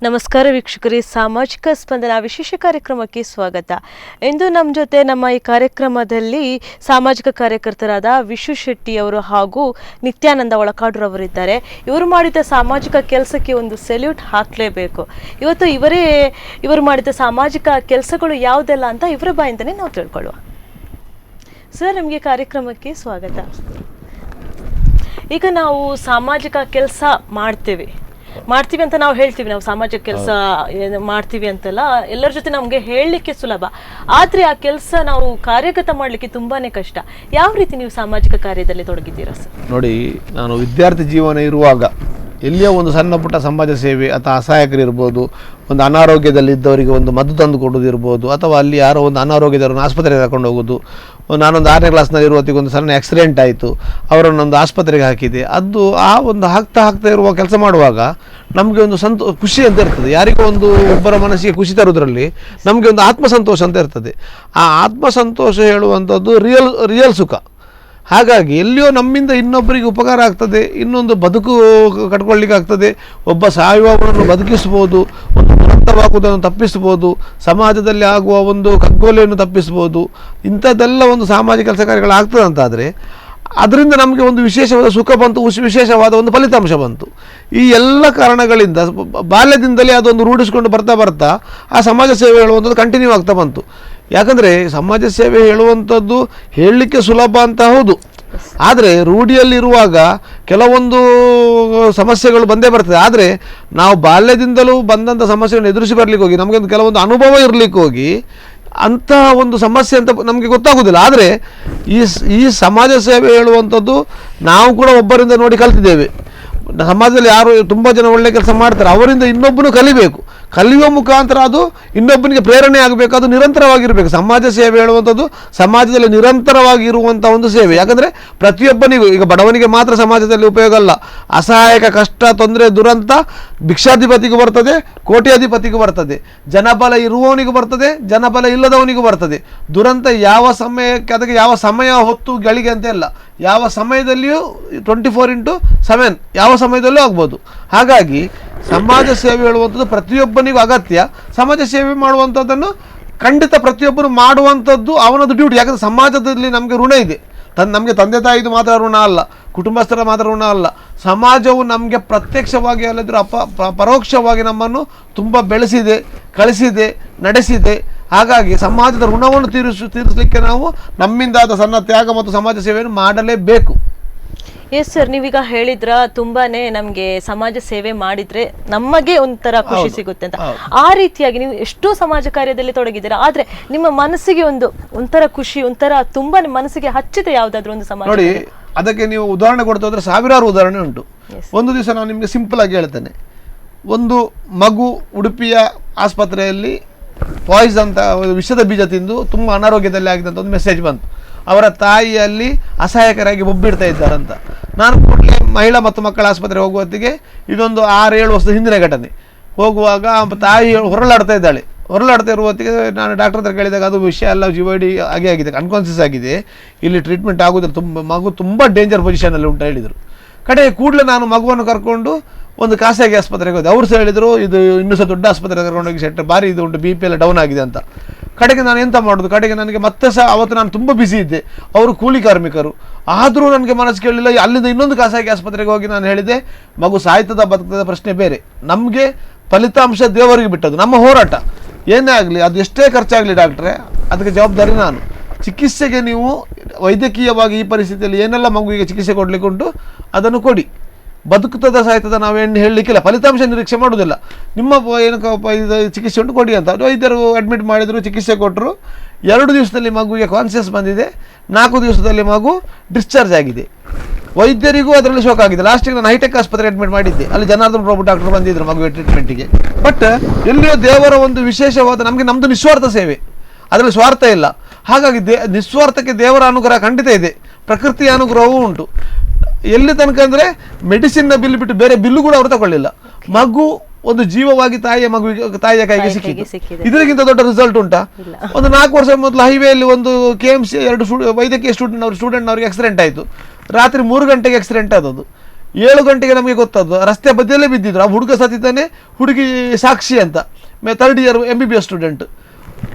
ನಮಸ್ಕಾರ ವೀಕ್ಷಕರೇ, ಸಾಮಾಜಿಕ ಸ್ಪಂದನ ವಿಶೇಷ ಕಾರ್ಯಕ್ರಮಕ್ಕೆ ಸ್ವಾಗತ. ಇಂದು ನಮ್ಮ ಜೊತೆ ನಮ್ಮ ಈ ಕಾರ್ಯಕ್ರಮದಲ್ಲಿ ಸಾಮಾಜಿಕ ಕಾರ್ಯಕರ್ತರಾದ ವಿಶು ಶೆಟ್ಟಿ ಅವರು ಹಾಗೂ ನಿತ್ಯಾನಂದ ಒಳಕಾಡ್ರವರಿದ್ದಾರೆ. ಇವರು ಮಾಡಿದ ಸಾಮಾಜಿಕ ಕೆಲಸಕ್ಕೆ ಒಂದು ಸೆಲ್ಯೂಟ್ ಹಾಕಲೇಬೇಕು. ಇವತ್ತು ಇವರು ಮಾಡಿದ ಸಾಮಾಜಿಕ ಕೆಲಸಗಳು ಯಾವುದೆಲ್ಲ ಅಂತ ಇವರ ಬಾಯಿಂದನೇ ನಾವು ತಿಳ್ಕೊಳ್ಳುವ. ಸರ್, ನಿಮಗೆ ಕಾರ್ಯಕ್ರಮಕ್ಕೆ ಸ್ವಾಗತ. ಈಗ ನಾವು ಸಾಮಾಜಿಕ ಕೆಲಸ ಮಾಡ್ತೀವಿ ಅಂತ ನಾವು ಹೇಳ್ತೀವಿ, ನಾವು ಸಾಮಾಜಿಕ ಕೆಲಸ ಮಾಡ್ತೀವಿ ಅಂತೆಲ್ಲ ಎಲ್ಲರ ಜೊತೆ ನಮಗೆ ಹೇಳಲಿಕ್ಕೆ ಸುಲಭ, ಆದ್ರೆ ಆ ಕೆಲಸ ನಾವು ಕಾರ್ಯಗತ ಮಾಡಲಿಕ್ಕೆ ತುಂಬಾನೇ ಕಷ್ಟ. ಯಾವ ರೀತಿ ನೀವು ಸಾಮಾಜಿಕ ಕಾರ್ಯದಲ್ಲಿ ತೊಡಗಿದ್ದೀರಾ ಸರ್? ನೋಡಿ, ನಾನು ವಿದ್ಯಾರ್ಥಿ ಜೀವನ ಇರುವಾಗ ಎಲ್ಲಿಯೋ ಒಂದು ಸಣ್ಣ ಪುಟ್ಟ ಸಮಾಜ ಸೇವೆ ಅಥವಾ ಅಸಹಾಯಕರಿರ್ಬೋದು, ಒಂದು ಅನಾರೋಗ್ಯದಲ್ಲಿದ್ದವರಿಗೆ ಒಂದು ಮದ್ದು ತಂದು ಕೊಡೋದಿರ್ಬೋದು, ಅಥವಾ ಅಲ್ಲಿ ಯಾರೋ ಒಂದು ಅನಾರೋಗ್ಯದವರನ್ನು ಆಸ್ಪತ್ರೆಗೆ ಕರ್ಕೊಂಡು ಹೋಗೋದು. ನಾನೊಂದು 6ನೇ ಕ್ಲಾಸ್ನಲ್ಲಿ ಇರುವತ್ತಿಗೆ ಒಂದು ಸಣ್ಣ ಆಕ್ಸಿಡೆಂಟ್ ಆಯಿತು, ಅವರನ್ನೊಂದು ಆಸ್ಪತ್ರೆಗೆ ಹಾಕಿದೆ. ಅದು ಆ ಒಂದು ಹಾಕ್ತಾ ಇರುವ ಕೆಲಸ ಮಾಡುವಾಗ ನಮಗೆ ಒಂದು ಖುಷಿ ಅಂತ ಇರ್ತದೆ. ಯಾರಿಗೂ ಒಬ್ಬರ ಮನಸ್ಸಿಗೆ ಖುಷಿ ತರೋದ್ರಲ್ಲಿ ನಮಗೆ ಒಂದು ಆತ್ಮಸಂತೋಷ ಅಂತ ಇರ್ತದೆ. ಆ ಆತ್ಮಸಂತೋಷ ಹೇಳುವಂಥದ್ದು ರಿಯಲ್ ಸುಖ. ಹಾಗಾಗಿ ಎಲ್ಲಿಯೋ ನಮ್ಮಿಂದ ಇನ್ನೊಬ್ಬರಿಗೆ ಉಪಕಾರ ಆಗ್ತದೆ, ಇನ್ನೊಂದು ಬದುಕು ಕಟ್ಕೊಳ್ಳಿಕ್ಕೆ ಆಗ್ತದೆ, ಒಬ್ಬ ಸಾಯುವವನನ್ನು ಬದುಕಿಸ್ಬೋದು, ಒಂದು ದುರಂತವಾಗುವುದನ್ನು ತಪ್ಪಿಸ್ಬೋದು, ಸಮಾಜದಲ್ಲಿ ಆಗುವ ಒಂದು ಕಗ್ಗೊಲೆಯನ್ನು ತಪ್ಪಿಸ್ಬೋದು. ಇಂಥದ್ದೆಲ್ಲ ಒಂದು ಸಾಮಾಜಿಕ ಕೆಲಸ ಕಾರ್ಯಗಳಾಗ್ತದೆ ಅಂತಾದರೆ ಅದರಿಂದ ನಮಗೆ ಒಂದು ವಿಶೇಷವಾದ ಸುಖ ಬಂತು, ವಿಶೇಷವಾದ ಒಂದು ಫಲಿತಾಂಶ ಬಂತು. ಈ ಎಲ್ಲ ಕಾರಣಗಳಿಂದ ಬಾಲ್ಯದಿಂದಲೇ ಅದೊಂದು ರೂಢಿಸ್ಕೊಂಡು ಬರ್ತಾ ಆ ಸಮಾಜ ಸೇವೆ ಹೇಳುವಂಥದ್ದು ಕಂಟಿನ್ಯೂ ಆಗ್ತಾ ಬಂತು. ಯಾಕಂದರೆ ಸಮಾಜ ಸೇವೆ ಹೇಳುವಂಥದ್ದು ಹೇಳಲಿಕ್ಕೆ ಸುಲಭ ಅಂತ ಹೌದು, ಆದರೆ ರೂಢಿಯಲ್ಲಿರುವಾಗ ಕೆಲವೊಂದು ಸಮಸ್ಯೆಗಳು ಬಂದೇ ಬರ್ತದೆ. ಆದರೆ ನಾವು ಬಾಲ್ಯದಿಂದಲೂ ಬಂದಂಥ ಸಮಸ್ಯೆಗಳನ್ನು ಎದುರಿಸಿ ಬರಲಿಕ್ಕೆ ಹೋಗಿ ನಮಗೆ ಕೆಲವೊಂದು ಅನುಭವ ಇರಲಿಕ್ಕೆ ಹೋಗಿ ಅಂತಹ ಒಂದು ಸಮಸ್ಯೆ ಅಂತ ನಮಗೆ ಗೊತ್ತಾಗೋದಿಲ್ಲ. ಆದರೆ ಈ ಸಮಾಜ ಸೇವೆ ಹೇಳುವಂಥದ್ದು ನಾವು ಕೂಡ ಒಬ್ಬರಿಂದ ನೋಡಿ ಕಲ್ತಿದ್ದೇವೆ. ಸಮಾಜದಲ್ಲಿ ಯಾರು ತುಂಬ ಜನ ಒಳ್ಳೆ ಕೆಲಸ ಮಾಡ್ತಾರೆ, ಅವರಿಂದ ಇನ್ನೊಬ್ಬನು ಕಲಿಬೇಕು. ಕಲಿಯುವ ಮುಖಾಂತರ ಅದು ಇನ್ನೊಬ್ಬನಿಗೆ ಪ್ರೇರಣೆ ಆಗಬೇಕು, ಅದು ನಿರಂತರವಾಗಿರಬೇಕು. ಸಮಾಜ ಸೇವೆ ಹೇಳುವಂಥದ್ದು ಸಮಾಜದಲ್ಲಿ ನಿರಂತರವಾಗಿರುವಂಥ ಒಂದು ಸೇವೆ. ಯಾಕಂದರೆ ಪ್ರತಿಯೊಬ್ಬನಿಗೂ, ಈಗ ಬಡವನಿಗೆ ಮಾತ್ರ ಸಮಾಜದಲ್ಲಿ ಉಪಯೋಗ ಅಲ್ಲ, ಅಸಹಾಯಕ, ಕಷ್ಟ, ತೊಂದರೆ, ದುರಂತ ಭಿಕ್ಷಾಧಿಪತಿಗೂ ಬರ್ತದೆ, ಕೋಟ್ಯಾಧಿಪತಿಗೂ ಬರ್ತದೆ, ಜನಬಲ ಇರುವವನಿಗೂ ಬರ್ತದೆ, ಜನಬಲ ಇಲ್ಲದವನಿಗೂ ಬರ್ತದೆ. ದುರಂತ ಯಾವ ಸಮಯಕ್ಕೆ, ಅದಕ್ಕೆ ಯಾವ ಸಮಯ, ಹೊತ್ತು, ಗಳಿಗೆ ಅಂತ ಇಲ್ಲ, ಯಾವ ಸಮಯದಲ್ಲಿಯೂ 24x7 ಯಾವ ಸಮಯದಲ್ಲೂ ಆಗ್ಬೋದು. ಹಾಗಾಗಿ ಸಮಾಜ ಸೇವೆ ಹೇಳುವಂಥದ್ದು ಪ್ರತಿಯೊಬ್ಬನಿಗೂ ಅಗತ್ಯ. ಸಮಾಜ ಸೇವೆ ಮಾಡುವಂಥದ್ದನ್ನು ಖಂಡಿತ ಪ್ರತಿಯೊಬ್ಬರು ಮಾಡುವಂಥದ್ದು ಅವನದ್ದು ಡ್ಯೂಟಿ. ಯಾಕಂದರೆ ಸಮಾಜದಲ್ಲಿ ನಮಗೆ ಋಣ ಇದೆ. ನಮಗೆ ತಂದೆ ತಾಯಿದು ಮಾತ್ರ ಋಣ ಅಲ್ಲ, ಕುಟುಂಬಸ್ಥರ ಮಾತ್ರ ಋಣ ಅಲ್ಲ, ಸಮಾಜವು ನಮಗೆ ಪ್ರತ್ಯಕ್ಷವಾಗಿ ಅಲ್ಲದಿದ್ರೂ ಪರೋಕ್ಷವಾಗಿ ನಮ್ಮನ್ನು ತುಂಬ ಬೆಳೆಸಿದೆ, ಕಳಿಸಿದೆ, ನಡೆಸಿದೆ. ಹಾಗಾಗಿ ಸಮಾಜದ ಋಣವನ್ನು ತೀರಿಸಲಿಕ್ಕೆ ನಾವು ನಮ್ಮಿಂದಾದ ಸಣ್ಣ ತ್ಯಾಗ ಮತ್ತು ಸಮಾಜ ಸೇವೆಯನ್ನು ಮಾಡಲೇಬೇಕು. ಎಸ್ ಸರ್, ನೀವೀಗ ಹೇಳಿದ್ರ ತುಂಬಾನೇ ನಮ್ಗೆ ಸಮಾಜ ಸೇವೆ ಮಾಡಿದ್ರೆ ನಮಗೆ ಒಂಥರ ಖುಷಿ ಸಿಗುತ್ತೆ ಅಂತ. ಆ ರೀತಿಯಾಗಿ ನೀವು ಎಷ್ಟೋ ಸಮಾಜ ಕಾರ್ಯದಲ್ಲಿ ತೊಡಗಿದ್ದೀರಾ, ಆದ್ರೆ ನಿಮ್ಮ ಮನಸ್ಸಿಗೆ ಒಂಥರ ಖುಷಿ, ಒಂಥರ ತುಂಬಾ ಮನಸ್ಸಿಗೆ ಹಚ್ಚಿದೆ ಯಾವ್ದಾದ್ರು ಒಂದು ಸಮಾಜ? ನೋಡಿ, ಅದಕ್ಕೆ ನೀವು ಉದಾಹರಣೆ ಕೊಡ್ತಾ ಹೋದ್ರೆ ಸಾವಿರಾರು ಉದಾಹರಣೆ ಉಂಟು. ಒಂದು ದಿವಸ ನಾನು ನಿಮಗೆ ಸಿಂಪಲ್ ಆಗಿ ಹೇಳ್ತೇನೆ. ಒಂದು ಮಗು ಉಡುಪಿಯ ಆಸ್ಪತ್ರೆಯಲ್ಲಿ ಪಾಯ್ಸ್ ಅಂತ ವಿಷದ ಬೀಜ ತಿಂದು ತುಂಬ ಅನಾರೋಗ್ಯದಲ್ಲಿ ಆಗಿದ್ದಂಥ ಒಂದು ಮೆಸೇಜ್ ಬಂತು. ಅವರ ತಾಯಿಯಲ್ಲಿ ಅಸಹಾಯಕರಾಗಿ ಒಬ್ಬಿಡ್ತಾ ಇದ್ದಾರಂತ. ನಾನು ಕೂಡಲೇ ಮಹಿಳಾ ಮತ್ತು ಮಕ್ಕಳ ಆಸ್ಪತ್ರೆಗೆ ಹೋಗುವ ಹೊತ್ತಿಗೆ, ಇದೊಂದು 6-7 ವರ್ಷದ ಹಿಂದಿನ ಘಟನೆ. ಹೋಗುವಾಗ ತಾಯಿ ಹೊರಳಾಡ್ತಾ ಇರುವ ಹೊತ್ತಿಗೆ ನಾನು ಡಾಕ್ಟರ್ ಹತ್ರ ಕೇಳಿದಾಗ, ಅದು ವಿಷಯ ಎಲ್ಲ ಜಿವಡಿ ಆಗಿದೆ, ಅನ್ಕಾನ್ಸಿಯಸ್ ಆಗಿದೆ, ಇಲ್ಲಿ ಟ್ರೀಟ್ಮೆಂಟ್ ಆಗೋದಿಲ್ಲ, ಮಗು ತುಂಬ ಡೇಂಜರ್ ಪೊಸಿಷನಲ್ಲಿ ಉಂಟು ಹೇಳಿದರು. ಕಡೆಗೆ ಕೂಡಲೇ ನಾನು ಮಗುವನ್ನು ಕರ್ಕೊಂಡು ಒಂದು ಖಾಸಗಿ ಆಸ್ಪತ್ರೆಗೆ ಹೋದೆ. ಅವರು ಸಹ ಹೇಳಿದರು, ಇದು ಇನ್ನೂ ಸಹ ದೊಡ್ಡ ಆಸ್ಪತ್ರೆಗೆ ಕರ್ಕೊಂಡೋಗಿ ಸೆಟ್ ಭಾರಿ ಇದು ಉಂಟು, BP ಎಲ್ಲ ಡೌನ್ ಆಗಿದೆ ಅಂತ. ಕಡೆಗೆ ನಾನು ಎಂತ ಮಾಡೋದು? ಕಡೆಗೆ ನನಗೆ ಮತ್ತೆ ಸಹ ಅವತ್ತು ನಾನು ತುಂಬ ಬಿಸಿ ಇದ್ದೆ, ಅವರು ಕೂಲಿ ಕಾರ್ಮಿಕರು. ಆದರೂ ನನಗೆ ಮನಸ್ಸು ಕೇಳಲಿಲ್ಲ. ಅಲ್ಲಿಂದ ಇನ್ನೊಂದು ಖಾಸಗಿ ಆಸ್ಪತ್ರೆಗೆ ಹೋಗಿ ನಾನು ಹೇಳಿದೆ, ಮಗು ಸಾಯ್ತದ ಬದುಕದ ಪ್ರಶ್ನೆ ಬೇರೆ, ನಮಗೆ ಫಲಿತಾಂಶ ದೇವರಿಗೆ ಬಿಟ್ಟದ್ದು, ನಮ್ಮ ಹೋರಾಟ ಏನೇ ಆಗಲಿ, ಅದು ಎಷ್ಟೇ ಖರ್ಚಾಗಲಿ ಡಾಕ್ಟ್ರೆ, ಅದಕ್ಕೆ ಜವಾಬ್ದಾರಿ ನಾನು. ಚಿಕಿತ್ಸೆಗೆ ನೀವು ವೈದ್ಯಕೀಯವಾಗಿ ಈ ಪರಿಸ್ಥಿತಿಯಲ್ಲಿ ಏನೆಲ್ಲ ಮಗುವಿಗೆ ಚಿಕಿತ್ಸೆ ಕೊಡಲಿಕ್ಕೆ ಉಂಟು ಅದನ್ನು ಕೊಡಿ. ಬದುಕುತ್ತದೆ ಸಾಯ್ತದ ನಾವೇನು ಹೇಳಲಿಕ್ಕಿಲ್ಲ, ಫಲಿತಾಂಶ ನಿರೀಕ್ಷೆ ಮಾಡೋದಿಲ್ಲ. ನಿಮ್ಮ ಏನಕ್ಕೆ ಇದು ಚಿಕಿತ್ಸೆ ಉಂಟು ಕೊಡಿ ಅಂತ ವೈದ್ಯರು ಅಡ್ಮಿಟ್ ಮಾಡಿದರು, ಚಿಕಿತ್ಸೆ ಕೊಟ್ಟರು. 2 ದಿವಸದಲ್ಲಿ ಮಗುವಿಗೆ ಕಾನ್ಸಿಯಸ್ ಬಂದಿದೆ, 4 ದಿವಸದಲ್ಲಿ ಮಗು ಡಿಸ್ಚಾರ್ಜ್ ಆಗಿದೆ. ವೈದ್ಯರಿಗೂ ಅದರಲ್ಲಿ ಶೋಕ್ ಆಗಿದೆ. ಲಾಸ್ಟಿಗೆ ನಾನು ಹೈಟೆಕ್ ಆಸ್ಪತ್ರೆ ಅಡ್ಮಿಟ್ ಮಾಡಿದ್ದೆ, ಅಲ್ಲಿ ಜನಾರ್ದನ್ ಪ್ರಭು ಡಾಕ್ಟರ್ ಬಂದಿದ್ದರು ಮಗುವಿನ ಟ್ರೀಟ್ಮೆಂಟಿಗೆ. ಬಟ್ ಎಲ್ಲಿಯೋ ದೇವರ ಒಂದು ವಿಶೇಷವಾದ, ನಮ್ಮದು ನಿಸ್ವಾರ್ಥ ಸೇವೆ, ಅದರಲ್ಲಿ ಸ್ವಾರ್ಥ ಇಲ್ಲ. ಹಾಗಾಗಿ ನಿಸ್ವಾರ್ಥಕ್ಕೆ ದೇವರ ಅನುಗ್ರಹ ಖಂಡಿತ ಇದೆ, ಪ್ರಕೃತಿಯ ಅನುಗ್ರಹವೂ ಉಂಟು. ಎಲ್ಲಿ ತನಕ ಅಂದರೆ ಮೆಡಿಸಿನ್ನ ಬಿಲ್ ಬಿಟ್ಟು ಬೇರೆ ಬಿಲ್ಲು ಕೂಡ ಅವರು ತಗೊಳ್ಳಿಲ್ಲ. ಮಗು ಒಂದು ಜೀವವಾಗಿ ತಾಯಿಯ ಕೈಗೆ ಸಿಕ್ಕಿದೆ. ಇದಕ್ಕಿಂತ ದೊಡ್ಡ ರಿಸಲ್ಟ್ ಉಂಟಾ? ಒಂದು 4 ವರ್ಷ ಮೊದಲು ಹೈವೇಯಲ್ಲಿ ಒಂದು KMC 2 ವೈದ್ಯಕೀಯ ಸ್ಟೂಡೆಂಟ್ನವ್ರಿಗೆ ಆಕ್ಸಿಡೆಂಟ್ ಆಯಿತು. ರಾತ್ರಿ 3 ಗಂಟೆಗೆ ಆಕ್ಸಿಡೆಂಟ್ ಆದದ್ದು. 7 ಗಂಟೆಗೆ ನಮಗೆ ಗೊತ್ತಾದ್ದು ರಸ್ತೆ ಬದಿಯಲ್ಲೇ ಬಿದ್ದಿದ್ರು. ಆ ಹುಡುಗ ಸತ್ತಿದ್ದಾನೆ, ಹುಡುಗಿ ಸಾಕ್ಷಿ ಅಂತ, 3rd ಇಯರ್ MBBS ಸ್ಟೂಡೆಂಟ್.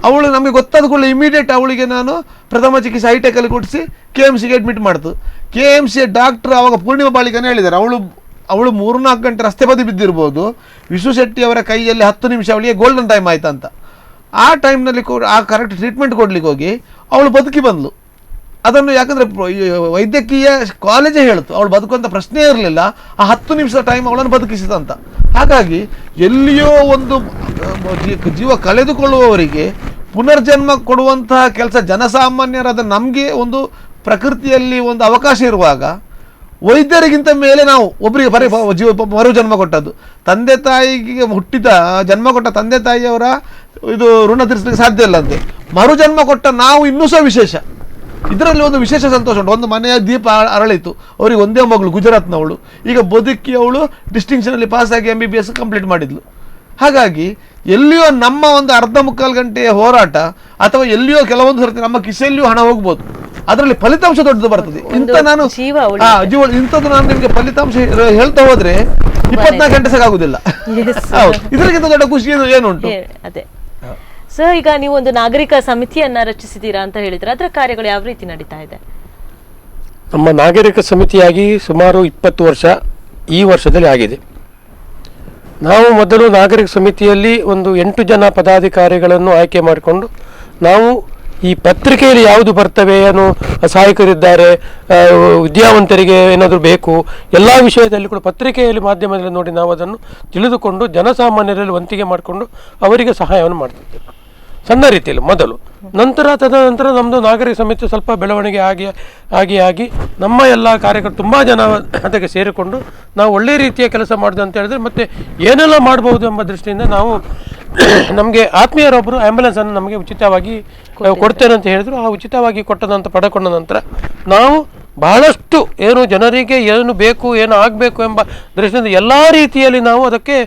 ಅವಳು ನಮಗೆ ಗೊತ್ತಾದ ಕೂಡಲೇ ಇಮಿಡಿಯೇಟ್ ಅವಳಿಗೆ ನಾನು ಪ್ರಥಮ ಚಿಕಿತ್ಸೆ ಹೈಟೆಕಲ್ಲಿ ಕೊಡಿಸಿ KMCಗೆ ಅಡ್ಮಿಟ್ ಮಾಡ್ತು. KMC ಡಾಕ್ಟ್ರ್ ಆವಾಗ ಪೂರ್ಣಿಮಾ ಬಾಳಿಕನೇ ಹೇಳಿದ್ದಾರೆ, ಅವಳು 3-4 ಗಂಟೆ ರಸ್ತೆ ಬದಿ ಬಿದ್ದಿರ್ಬೋದು, ವಿಶ್ವ ಶೆಟ್ಟಿ ಅವರ ಕೈಯಲ್ಲಿ 10 ನಿಮಿಷ ಅವಳಿಗೆ ಗೋಲ್ಡನ್ ಟೈಮ್ ಆಯ್ತಂತ. ಆ ಟೈಮ್ನಲ್ಲಿ ಆ ಕರೆಕ್ಟ್ ಟ್ರೀಟ್ಮೆಂಟ್ ಕೊಡ್ಲಿಕ್ಕೆ ಹೋಗಿ ಅವಳು ಬದುಕಿ ಬಂದ್ಲು. ಅದನ್ನು ಯಾಕಂದರೆ ವೈದ್ಯಕೀಯ ಕಾಲೇಜೇ ಹೇಳ್ತು ಅವಳು ಬದುಕುವಂಥ ಪ್ರಶ್ನೆ ಇರಲಿಲ್ಲ, ಆ 10 ನಿಮಿಷದ ಟೈಮ್ ಅವಳನ್ನು ಬದುಕಿಸಿದಂತ. ಹಾಗಾಗಿ ಎಲ್ಲಿಯೋ ಒಂದು ಜೀವ ಕಳೆದುಕೊಳ್ಳುವವರಿಗೆ ಪುನರ್ಜನ್ಮ ಕೊಡುವಂತಹ ಕೆಲಸ ಜನಸಾಮಾನ್ಯರಾದ ನಮಗೆ ಒಂದು ಪ್ರಕೃತಿಯಲ್ಲಿ ಒಂದು ಅವಕಾಶ ಇರುವಾಗ ವೈದ್ಯರಿಗಿಂತ ಮೇಲೆ ನಾವು ಒಬ್ಬರಿಗೆ ಮರು ಜನ್ಮ ಕೊಟ್ಟದ್ದು. ತಂದೆ ತಾಯಿಗೆ ಹುಟ್ಟಿದ ಜನ್ಮ ಕೊಟ್ಟ ತಂದೆ ತಾಯಿಯವರ ಇದು ಋಣ ತೀರಿಸಲಿಕ್ಕೆ ಸಾಧ್ಯ ಇಲ್ಲ ಅಂತೆ. ಮರು ಜನ್ಮ ಕೊಟ್ಟ ನಾವು ಇನ್ನೂ ಸಹ ವಿಶೇಷ. ಇದರಲ್ಲಿ ಒಂದು ವಿಶೇಷ ಸಂತೋಷ ಉಂಟು. ಒಂದು ಮನೆಯ ದೀಪ ಅರಳಿತು, ಅವರಿಗೆ ಒಂದೇ ಮಗಳು ಗುಜರಾತ್ನವಳು, ಈಗ ಬದುಕಿ ಅವಳು ಡಿಸ್ಟಿಂಕ್ಷನಲ್ಲಿ ಪಾಸಾಗಿ MBBS ಕಂಪ್ಲೀಟ್ ಮಾಡಿದ್ಲು. ಹಾಗಾಗಿ ಎಲ್ಲಿಯೋ ನಮ್ಮ ಒಂದು 1/2-3 ಗಂಟೆಯ ಹೋರಾಟ ಅಥವಾ ಎಲ್ಲಿಯೋ ಕೆಲವೊಂದು ಸರ್ತಿ ನಮ್ಮ ಕಿಸೆಯಲ್ಲಿಯೂ ಹಣ ಹೋಗ್ಬೋದು, ಅದರಲ್ಲಿ ಫಲಿತಾಂಶ ದೊಡ್ಡದು ಬರ್ತದೆ. ಇಂಥದ್ದು ನಾನು ನಿಮಗೆ ಫಲಿತಾಂಶ ಹೇಳ್ತಾ ಹೋದ್ರೆ 24 ಗಂಟೆ ಸಾಕಾಗುದಿಲ್ಲ. ಹೌದು, ಇದಕ್ಕಿಂತ ದೊಡ್ಡ ಖುಷಿ ಏನುಂಟು? ಅದೇ ಸರ್, ಈಗ ನೀವು ಒಂದು ನಾಗರಿಕ ಸಮಿತಿಯನ್ನ ರಚಿಸಿದ್ದೀರಾ ಅಂತ ಹೇಳಿದ್ರೆ, ಅದರ ಕಾರ್ಯಗಳು ಯಾವ ರೀತಿ ನಡೀತಾ ಇದೆ? ನಮ್ಮ ನಾಗರಿಕ ಸಮಿತಿಯಾಗಿ ಸುಮಾರು 20 ವರ್ಷ ಈ ವರ್ಷದಲ್ಲಿ ಆಗಿದೆ. ನಾವು ಮೊದಲು ನಾಗರಿಕ ಸಮಿತಿಯಲ್ಲಿ ಒಂದು 8 ಜನ ಪದಾಧಿಕಾರಿಗಳನ್ನು ಆಯ್ಕೆ ಮಾಡಿಕೊಂಡು ನಾವು ಈ ಪತ್ರಿಕೆಯಲ್ಲಿ ಯಾವುದು ಬರ್ತವೆ, ಏನು ಸಹಾಯಕರಿದ್ದಾರೆ, ವಿದ್ಯಾವಂತರಿಗೆ ಏನಾದರೂ ಬೇಕು, ಎಲ್ಲ ವಿಷಯದಲ್ಲಿ ಕೂಡ ಪತ್ರಿಕೆಯಲ್ಲಿ ಮಾಧ್ಯಮದಲ್ಲಿ ನೋಡಿ ನಾವು ಅದನ್ನು ತಿಳಿದುಕೊಂಡು ಜನಸಾಮಾನ್ಯರಲ್ಲಿ ವಂತಿಗೆ ಮಾಡಿಕೊಂಡು ಅವರಿಗೆ ಸಹಾಯವನ್ನು ಮಾಡ್ತಿದ್ದೇವೆ ಸಣ್ಣ ರೀತಿಯಲ್ಲಿ ಮೊದಲು. ತದನಂತರ ನಮ್ಮದು ನಾಗರಿಕ ಸಮಿತಿ ಸ್ವಲ್ಪ ಬೆಳವಣಿಗೆ ಆಗಿ ನಮ್ಮ ಎಲ್ಲ ಕಾರ್ಯಕರ್ತರು ತುಂಬ ಜನ ಅದಕ್ಕೆ ಸೇರಿಕೊಂಡು ನಾವು ಒಳ್ಳೆಯ ರೀತಿಯ ಕೆಲಸ ಮಾಡೋದು ಅಂತ ಹೇಳಿದ್ರೆ ಮತ್ತೆ ಏನೆಲ್ಲ ಮಾಡ್ಬೋದು ಎಂಬ ದೃಷ್ಟಿಯಿಂದ ನಾವು ನಮಗೆ ಆತ್ಮೀಯರೊಬ್ಬರು ಆ್ಯಂಬುಲೆನ್ಸನ್ನು ನಮಗೆ ಉಚಿತವಾಗಿ ಕೊಡ್ತೇನೆ ಅಂತ ಹೇಳಿದ್ರು. ಆ ಉಚಿತವಾಗಿ ಪಡೆಕೊಂಡ ನಂತರ ನಾವು ಬಹಳಷ್ಟು ಏನು ಜನರಿಗೆ ಏನು ಬೇಕು, ಏನು ಆಗಬೇಕು ಎಂಬ ದೃಷ್ಟಿಯಿಂದ ಎಲ್ಲ ರೀತಿಯಲ್ಲಿ ನಾವು ಅದಕ್ಕೆ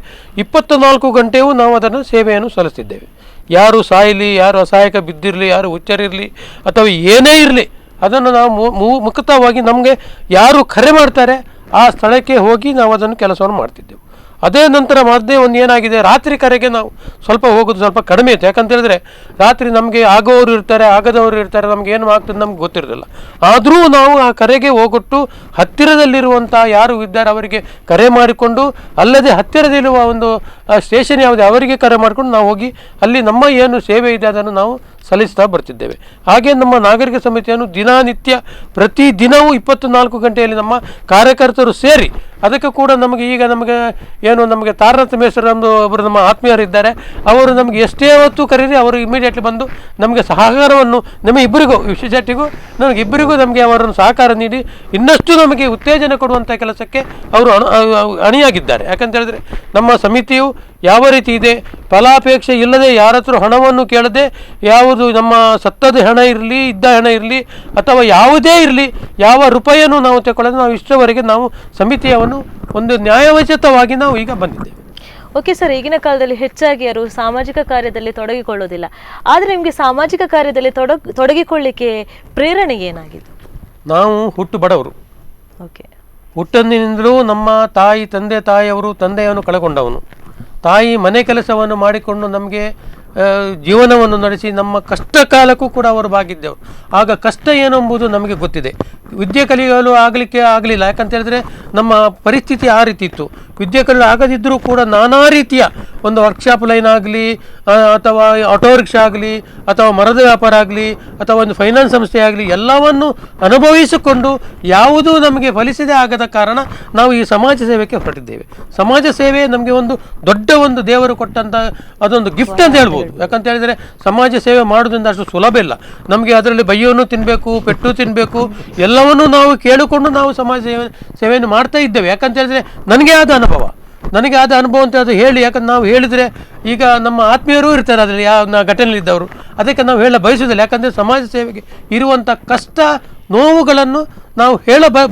24 ಗಂಟೆಯೂ ನಾವು ಅದನ್ನು ಸೇವೆಯನ್ನು ಸಲ್ಲಿಸ್ತಿದ್ದೇವೆ. ಯಾರು ಸಾಯಲಿ, ಯಾರು ಅಸಹಾಯಕ ಬಿದ್ದಿರಲಿ, ಯಾರು ಹುಚ್ಚರಿರಲಿ ಅಥವಾ ಏನೇ ಇರಲಿ, ಅದನ್ನು ನಾವು ಮುಕ್ತವಾಗಿ ನಮಗೆ ಯಾರು ಕರೆ ಮಾಡ್ತಾರೆ ಆ ಸ್ಥಳಕ್ಕೆ ಹೋಗಿ ನಾವು ಅದನ್ನು ಕೆಲಸವನ್ನು ಮಾಡ್ತಿದ್ದೆವು. ಅದೇ ನಂತರ ಒಂದು ಏನಾಗಿದೆ, ರಾತ್ರಿ ಕರೆಗೆ ನಾವು ಸ್ವಲ್ಪ ಹೋಗೋದು ಸ್ವಲ್ಪ ಕಡಿಮೆ ಇತ್ತು. ಯಾಕಂತೇಳಿದ್ರೆ ರಾತ್ರಿ ನಮಗೆ ಆಗೋರು ಇರ್ತಾರೆ, ಆಗದವರು ಇರ್ತಾರೆ, ನಮ್ಗೆ ಏನು ಆಗ್ತದೆ ನಮ್ಗೆ ಗೊತ್ತಿರೋದಿಲ್ಲ. ಆದರೂ ನಾವು ಆ ಕರೆಗೆ ಹೋಗೊಟ್ಟು ಹತ್ತಿರದಲ್ಲಿರುವಂಥ ಯಾರು ಇದ್ದಾರೆ ಅವರಿಗೆ ಕರೆ ಮಾಡಿಕೊಂಡು, ಅಲ್ಲದೆ ಹತ್ತಿರದಲ್ಲಿರುವ ಒಂದು ಸ್ಟೇಷನ್ ಯಾವುದೇ ಅವರಿಗೆ ಕರೆ ಮಾಡಿಕೊಂಡು ನಾವು ಹೋಗಿ ಅಲ್ಲಿ ನಮ್ಮ ಏನು ಸೇವೆ ಇದೆ ಅದನ್ನು ನಾವು ಸಲ್ಲಿಸ್ತಾ ಬರ್ತಿದ್ದೇವೆ. ಹಾಗೆ ನಮ್ಮ ನಾಗರಿಕ ಸಮಿತಿಯನ್ನು ದಿನನಿತ್ಯ ಪ್ರತಿ ದಿನವೂ 24 ಗಂಟೆಯಲ್ಲಿ ನಮ್ಮ ಕಾರ್ಯಕರ್ತರು ಸೇರಿ ಅದಕ್ಕೆ ಕೂಡ ನಮಗೆ ನಮಗೆ ತಾರನಾಥ ಮೇಶ್ವರ ಒಬ್ಬರು ನಮ್ಮ ಆತ್ಮೀಯರಿದ್ದಾರೆ, ಅವರು ನಮಗೆ ಎಷ್ಟೇ ಹೊತ್ತು ಕರೀರಿ ಅವರು ಇಮಿಡಿಯೇಟ್ಲಿ ಬಂದು ನಮಗೆ ಸಹಕಾರವನ್ನು ಇಬ್ಬರಿಗೂ ವಿಶ್ವ ಶೆಟ್ಟಿಗೂ ಇಬ್ಬರಿಗೂ ನಮಗೆ ಅವರನ್ನು ಸಹಕಾರ ನೀಡಿ ಇನ್ನಷ್ಟು ನಮಗೆ ಉತ್ತೇಜನ ಕೊಡುವಂಥ ಕೆಲಸಕ್ಕೆ ಅವರು ಅಣಿಯಾಗಿದ್ದಾರೆ. ಯಾಕಂತೇಳಿದ್ರೆ ನಮ್ಮ ಸಮಿತಿಯು ಯಾವ ರೀತಿ ಇದೆ, ಫಲಾಪೇಕ್ಷೆ ಇಲ್ಲದೆ ಯಾರ ಹತ್ರ ಹಣವನ್ನು ಕೇಳದೆ, ಯಾವುದು ನಮ್ಮ ಸತ್ತದ ಹಣ ಇರಲಿ, ಇದ್ದ ಹಣ ಇರಲಿ ಅಥವಾ ಯಾವುದೇ ಇರಲಿ, ಯಾವ ರೂಪಾಯಿಯನ್ನು ನಾವು ತಗೊಳ್ಳೋದು ನಾವು ಇಷ್ಟವರೆಗೆ ನಾವು ಸಮಿತಿಯನ್ನು ಒಂದು ನ್ಯಾಯೋಚಿತವಾಗಿ ನಾವು ಈಗ ಬಂದಿದ್ದೇವೆ. ಓಕೆ ಸರ್, ಈಗಿನ ಕಾಲದಲ್ಲಿ ಹೆಚ್ಚಾಗಿ ಯಾರು ಸಾಮಾಜಿಕ ಕಾರ್ಯದಲ್ಲಿ ತೊಡಗಿಕೊಳ್ಳೋದಿಲ್ಲ, ಆದರೆ ನಿಮಗೆ ಸಾಮಾಜಿಕ ಕಾರ್ಯದಲ್ಲಿ ತೊಡಗಿಕೊಳ್ಳಿಕ್ಕೆ ಪ್ರೇರಣೆ ಏನಾಗಿದೆ? ನಾವು ಹುಟ್ಟು ಬಡವರು. ಓಕೆ, ಹುಟ್ಟಂದಿನಿಂದಲೂ ನಮ್ಮ ತಂದೆ ತಾಯಿಯವರು ತಂದೆಯನ್ನು ಕಳಕೊಂಡವನು. ತಾಯಿ ಮನೆ ಕೆಲಸವನ್ನು ಮಾಡಿಕೊಂಡು ನಮಗೆ ಜೀವನವನ್ನು ನಡೆಸಿ ನಮ್ಮ ಕಷ್ಟ ಕಾಲಕ್ಕೂ ಕೂಡ ಅವರು ಭಾಗಿದ್ದೆವು. ಆಗ ಕಷ್ಟ ಏನು ಎಂಬುದು ನಮಗೆ ಗೊತ್ತಿದೆ. ವಿದ್ಯೆ ಕಲಿಯಲು ಆಗಲಿಲ್ಲ. ಯಾಕಂತೇಳಿದ್ರೆ ನಮ್ಮ ಪರಿಸ್ಥಿತಿ ಆ ರೀತಿ ಇತ್ತು. ವಿದ್ಯೆ ಕಲಿಯಲು ಆಗದಿದ್ದರೂ ಕೂಡ ನಾನಾ ರೀತಿಯ ಒಂದು ವರ್ಕ್ಶಾಪ್ ಲೈನ್ ಆಗಲಿ ಅಥವಾ ಆಟೋ ರಿಕ್ಷಾ ಆಗಲಿ ಅಥವಾ ಮರದ ವ್ಯಾಪಾರ ಆಗಲಿ ಅಥವಾ ಒಂದು ಫೈನಾನ್ಸ್ ಸಂಸ್ಥೆ ಆಗಲಿ ಎಲ್ಲವನ್ನು ಅನುಭವಿಸಿಕೊಂಡು ಯಾವುದೂ ನಮಗೆ ಫಲಿಸದೇ ಆಗದ ಕಾರಣ ನಾವು ಈ ಸಮಾಜ ಸೇವೆಗೆ ಹೊರಟಿದ್ದೇವೆ. ಸಮಾಜ ಸೇವೆ ನಮಗೆ ಒಂದು ದೊಡ್ಡ ಒಂದು ದೇವರು ಕೊಟ್ಟಂಥ ಅದೊಂದು ಗಿಫ್ಟ್ ಅಂತ ಹೇಳ್ಬೋದು. ಯಾಕಂತ ಹೇಳಿದ್ರೆ ಸಮಾಜ ಸೇವೆ ಮಾಡೋದ್ರಿಂದ ಅಷ್ಟು ಸುಲಭ ಇಲ್ಲ. ನಮಗೆ ಅದರಲ್ಲಿ ಬೈಯನ್ನು ತಿನ್ನಬೇಕು, ಪೆಟ್ಟು ತಿನ್ನಬೇಕು, ಎಲ್ಲವನ್ನೂ ನಾವು ಕೇಳಿಕೊಂಡು ನಾವು ಸಮಾಜ ಸೇವೆಯನ್ನು ಮಾಡ್ತಾ ಇದ್ದೇವೆ. ಯಾಕಂತ ಹೇಳಿದ್ರೆ ನನಗೆ ಆದ ಅನುಭವ ಅಂತ ಅದು ಹೇಳಿ, ಯಾಕಂದ್ರೆ ನಾವು ಹೇಳಿದರೆ ಈಗ ನಮ್ಮ ಆತ್ಮೀಯರೂ ಇರ್ತಾರೆ ಅದರಲ್ಲಿ ಯಾವ ಘಟನೆಯಲ್ಲಿದ್ದವರು, ಅದಕ್ಕೆ ನಾವು ಹೇಳ ಬಯಸುವುದಿಲ್ಲ. ಯಾಕಂದರೆ ಸಮಾಜ ಸೇವೆಗೆ ಇರುವಂಥ ಕಷ್ಟ ನೋವುಗಳನ್ನು ನಾವು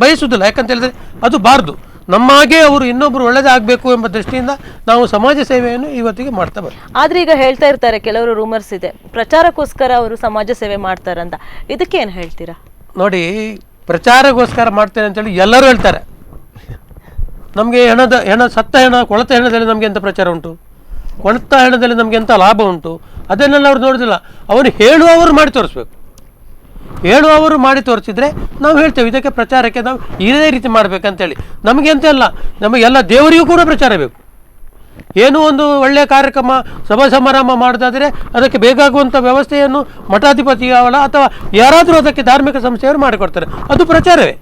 ಬಯಸುವುದಿಲ್ಲ. ಯಾಕಂತ ಹೇಳಿದ್ರೆ ಅದು ಬಾರ್ದು. ನಮ್ಮಾಗೆ ಅವರು ಇನ್ನೊಬ್ಬರು ಒಳ್ಳೆದಾಗಬೇಕು ಎಂಬ ದೃಷ್ಟಿಯಿಂದ ನಾವು ಸಮಾಜ ಸೇವೆಯನ್ನು ಇವತ್ತಿಗೆ ಮಾಡ್ತಾ ಬರ್ತೀವಿ. ಆದರೆ ಈಗ ಹೇಳ್ತಾ ಇರ್ತಾರೆ ಕೆಲವರು ರೂಮರ್ಸ್ ಇದೆ, ಪ್ರಚಾರಕ್ಕೋಸ್ಕರ ಅವರು ಸಮಾಜ ಸೇವೆ ಮಾಡ್ತಾರಂತ, ಇದಕ್ಕೇನು ಹೇಳ್ತೀರಾ? ನೋಡಿ, ಪ್ರಚಾರಕ್ಕೋಸ್ಕರ ಮಾಡ್ತೇನೆ ಅಂತೇಳಿ ಎಲ್ಲರೂ ಹೇಳ್ತಾರೆ. ನಮಗೆ ಸತ್ತ ಹೆಣ, ಕೊಳತ ಹೆಣದಲ್ಲಿ ನಮಗೆ ಎಂಥ ಪ್ರಚಾರ ಉಂಟು? ಕೊಳತ ಹೆಣದಲ್ಲಿ ನಮಗೆ ಎಂಥ ಲಾಭ ಉಂಟು? ಅದನ್ನೆಲ್ಲ ಅವ್ರು ನೋಡೋದಿಲ್ಲ. ಅವನು ಹೇಳುವವರು ಮಾಡಿ ತೋರಿಸ್ಬೇಕು. ಹೇಳುವವರು ಮಾಡಿ ತೋರಿಸಿದ್ರೆ ನಾವು ಹೇಳ್ತೇವೆ ಇದಕ್ಕೆ ಪ್ರಚಾರಕ್ಕೆ ನಾವು ಇದೇ ರೀತಿ ಮಾಡಬೇಕಂತೇಳಿ. ನಮಗೆ ಎಂತ ಇಲ್ಲ, ನಮಗೆಲ್ಲ ದೇವರಿಗೂ ಕೂಡ ಪ್ರಚಾರ ಬೇಕು. ಏನೋ ಒಂದು ಒಳ್ಳೆಯ ಕಾರ್ಯಕ್ರಮ ಸಭಾ ಸಮಾರಂಭ ಮಾಡೋದಾದರೆ ಅದಕ್ಕೆ ಬೇಕಾಗುವಂಥ ವ್ಯವಸ್ಥೆಯನ್ನು ಮಠಾಧಿಪತಿಗಳ ಅಥವಾ ಯಾರಾದರೂ ಅದಕ್ಕೆ ಧಾರ್ಮಿಕ ಸಂಸ್ಥೆಯವರು ಮಾಡಿಕೊಡ್ತಾರೆ. ಅದು ಪ್ರಚಾರವೇ.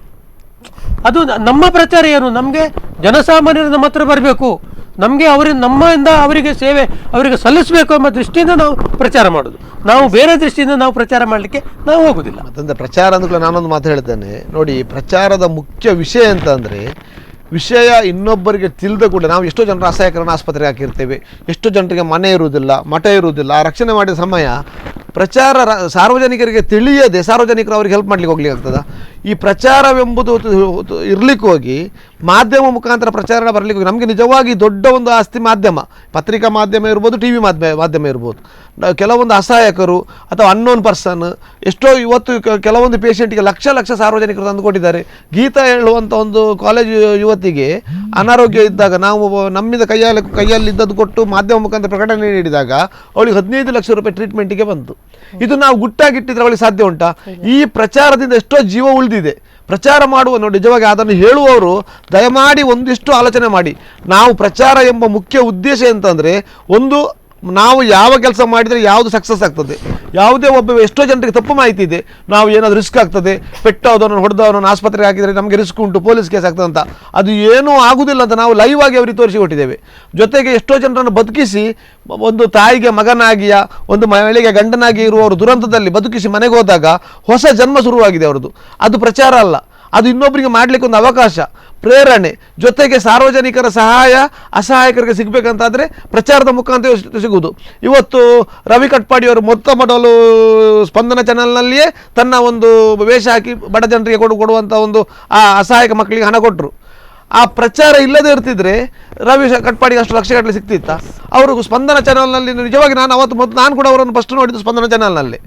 ಅದು ನಮ್ಮ ಪ್ರಚಾರ ಏನು? ನಮಗೆ ಜನಸಾಮಾನ್ಯರು ನಮ್ಮ ಹತ್ರ ಬರಬೇಕು, ನಮಗೆ ನಮ್ಮಿಂದ ಅವರಿಗೆ ಸೇವೆ ಅವರಿಗೆ ಸಲ್ಲಿಸಬೇಕು ಎಂಬ ದೃಷ್ಟಿಯಿಂದ ನಾವು ಪ್ರಚಾರ ಮಾಡೋದು. ನಾವು ಬೇರೆ ದೃಷ್ಟಿಯಿಂದ ನಾವು ಪ್ರಚಾರ ಮಾಡಲಿಕ್ಕೆ ನಾವು ಹೋಗೋದಿಲ್ಲ. ಮತ್ತಂದ್ರೆ ಪ್ರಚಾರ ಅಂದ್ಕೊಳ್ಳಿ, ನಾನೊಂದು ಮಾತು ಹೇಳ್ತೇನೆ ನೋಡಿ. ಪ್ರಚಾರದ ಮುಖ್ಯ ವಿಷಯ ಅಂತಂದರೆ, ವಿಷಯ ಇನ್ನೊಬ್ಬರಿಗೆ ತಿಳಿದ ಕೂಡ ನಾವು ಎಷ್ಟೋ ಜನರ ಅಸಹಾಯಕರನ್ನು ಆಸ್ಪತ್ರೆಗೆ ಹಾಕಿರ್ತೇವೆ, ಎಷ್ಟೋ ಜನರಿಗೆ ಮನೆ ಇರುವುದಿಲ್ಲ, ಮಠ ಇರುವುದಿಲ್ಲ. ಆ ರಕ್ಷಣೆ ಮಾಡಿದ ಸಮಯ ಪ್ರಚಾರ ಸಾರ್ವಜನಿಕರಿಗೆ ತಿಳಿಯದೆ ಸಾರ್ವಜನಿಕರು ಅವ್ರಿಗೆ ಹೆಲ್ಪ್ ಮಾಡ್ಲಿಕ್ಕೆ ಹೋಗ್ಲಿಕ್ಕೆ ಆಗ್ತದ? ಈ ಪ್ರಚಾರವೆಂಬುದು ಇರ್ಲಿಕ್ಕೆ ಹೋಗಿ ಮಾಧ್ಯಮ ಮುಖಾಂತರ ಪ್ರಚಾರ ಬರಲಿಕ್ಕೆ ಹೋಗಿ ನಮಗೆ ನಿಜವಾಗಿ ದೊಡ್ಡ ಒಂದು ಆಸ್ತಿ ಮಾಧ್ಯಮ, ಪತ್ರಿಕಾ ಮಾಧ್ಯಮ ಇರ್ಬೋದು, ಟಿ ವಿ ಮಾಧ್ಯಮ ಇರ್ಬೋದು. ಕೆಲವೊಂದು ಅಸಹಾಯಕರು ಅಥವಾ ಅನ್ನೋನ್ ಪರ್ಸನ್ ಎಷ್ಟೋ ಇವತ್ತು ಕೆಲವೊಂದು ಪೇಷಂಟಿಗೆ ಲಕ್ಷ ಸಾರ್ವಜನಿಕರು ತಂದುಕೊಟ್ಟಿದ್ದಾರೆ. ಗೀತಾ ಹೇಳುವಂಥ ಒಂದು ಕಾಲೇಜ್ ಯುವತಿಗೆ ಅನಾರೋಗ್ಯ ಇದ್ದಾಗ ನಾವು ನಮ್ಮಿಂದ ಕೈಯಲ್ಲಿ ಇದ್ದದ್ದು ಕೊಟ್ಟು ಮಾಧ್ಯಮ ಮುಖಾಂತರ ಪ್ರಕಟಣೆ ನೀಡಿದಾಗ ಅವಳಿಗೆ 15 ಲಕ್ಷ ರೂಪಾಯಿ ಟ್ರೀಟ್ಮೆಂಟಿಗೆ ಬಂತು. ಇದು ನಾವು ಗುಟ್ಟಾಗಿಟ್ಟಿದ್ರೆ ಅವಳಿಗೆ ಸಾಧ್ಯ ಉಂಟಾ? ಈ ಪ್ರಚಾರದಿಂದ ಎಷ್ಟೋ ಜೀವ ಉಳಿದಿದೆ. ಪ್ರಚಾರ ಮಾಡುವ ನೋಡಿ, ನಿಜವಾಗಿ ಅದನ್ನು ಹೇಳುವವರು ದಯಮಾಡಿ ಒಂದಿಷ್ಟು ಆಲೋಚನೆ ಮಾಡಿ. ನಾವು ಪ್ರಚಾರ ಎಂಬ ಮುಖ್ಯ ಉದ್ದೇಶ ಎಂತಂದರೆ, ಒಂದು ನಾವು ಯಾವ ಕೆಲಸ ಮಾಡಿದರೆ ಯಾವುದು ಸಕ್ಸಸ್ ಆಗ್ತದೆ. ಯಾವುದೇ ಒಬ್ಬ ಎಷ್ಟೋ ಜನರಿಗೆ ತಪ್ಪು ಮಾಹಿತಿ ಇದೆ, ನಾವು ಏನಾದರೂ ರಿಸ್ಕ್ ಆಗ್ತದೆ, ಪೆಟ್ಟವನನ್ನು ಹೊಡೆದವನನ್ನು ಆಸ್ಪತ್ರೆಗೆ ಹಾಕಿದರೆ ನಮಗೆ ರಿಸ್ಕ್ ಉಂಟು, ಪೊಲೀಸ್ ಕೇಸ್ ಆಗ್ತದೆ ಅಂತ. ಅದು ಏನೂ ಆಗುವುದಿಲ್ಲ ಅಂತ ನಾವು ಲೈವ್ ಆಗಿ ಅವರಿಗೆ ತೋರಿಸಿಕೊಟ್ಟಿದ್ದೇವೆ. ಜೊತೆಗೆ ಎಷ್ಟೋ ಜನರನ್ನು ಬದುಕಿಸಿ, ಒಂದು ತಾಯಿಗೆ ಮಗನಾಗಿಯ, ಒಂದು ಮಹಿಳೆಗೆ ಗಂಡನಾಗಿ ಇರುವವರು ದುರಂತದಲ್ಲಿ ಬದುಕಿಸಿ ಮನೆಗೆ ಹೋದಾಗ ಹೊಸ ಜನ್ಮ ಶುರುವಾಗಿದೆ ಅವರದು. ಅದು ಪ್ರಚಾರ ಅಲ್ಲ, ಅದು ಇನ್ನೊಬ್ಬರಿಗೆ ಮಾಡಲಿಕ್ಕೆ ಒಂದು ಅವಕಾಶ, ಪ್ರೇರಣೆ. ಜೊತೆಗೆ ಸಾರ್ವಜನಿಕರ ಸಹಾಯ ಅಸಹಾಯಕರಿಗೆ ಸಿಗಬೇಕಂತಾದರೆ ಪ್ರಚಾರದ ಮುಖಾಂತರ ಸಿಗುವುದು. ಇವತ್ತು ರವಿ ಕಟ್ಪಾಡಿಯವರು ಮೊದಲು ಸ್ಪಂದನ ಚಾನಲ್ನಲ್ಲಿಯೇ ತನ್ನ ಒಂದು ವೇಷ ಹಾಕಿ ಬಡ ಜನರಿಗೆ ಕೊಡುವಂಥ ಒಂದು ಆ ಅಸಹಾಯಕ ಮಕ್ಕಳಿಗೆ ಹಣ ಕೊಟ್ಟರು. ಆ ಪ್ರಚಾರ ಇಲ್ಲದೆ ಇರ್ತಿದ್ರೆ ರವಿ ಕಟ್ಪಾಡಿಗೆ ಅಷ್ಟು ಲಕ್ಷಗಟ್ಟಲೆ ಸಿಗ್ತಿತ್ತ? ಅವರು ಸ್ಪಂದನ ಚಾನಲ್ನಲ್ಲಿ ನಿಜವಾಗಿ ನಾನು ಕೂಡ ಅವರನ್ನು ಫಸ್ಟ್ ನೋಡಿದ್ದು ಸ್ಪಂದನ ಚಾನಲ್ನಲ್ಲಿ.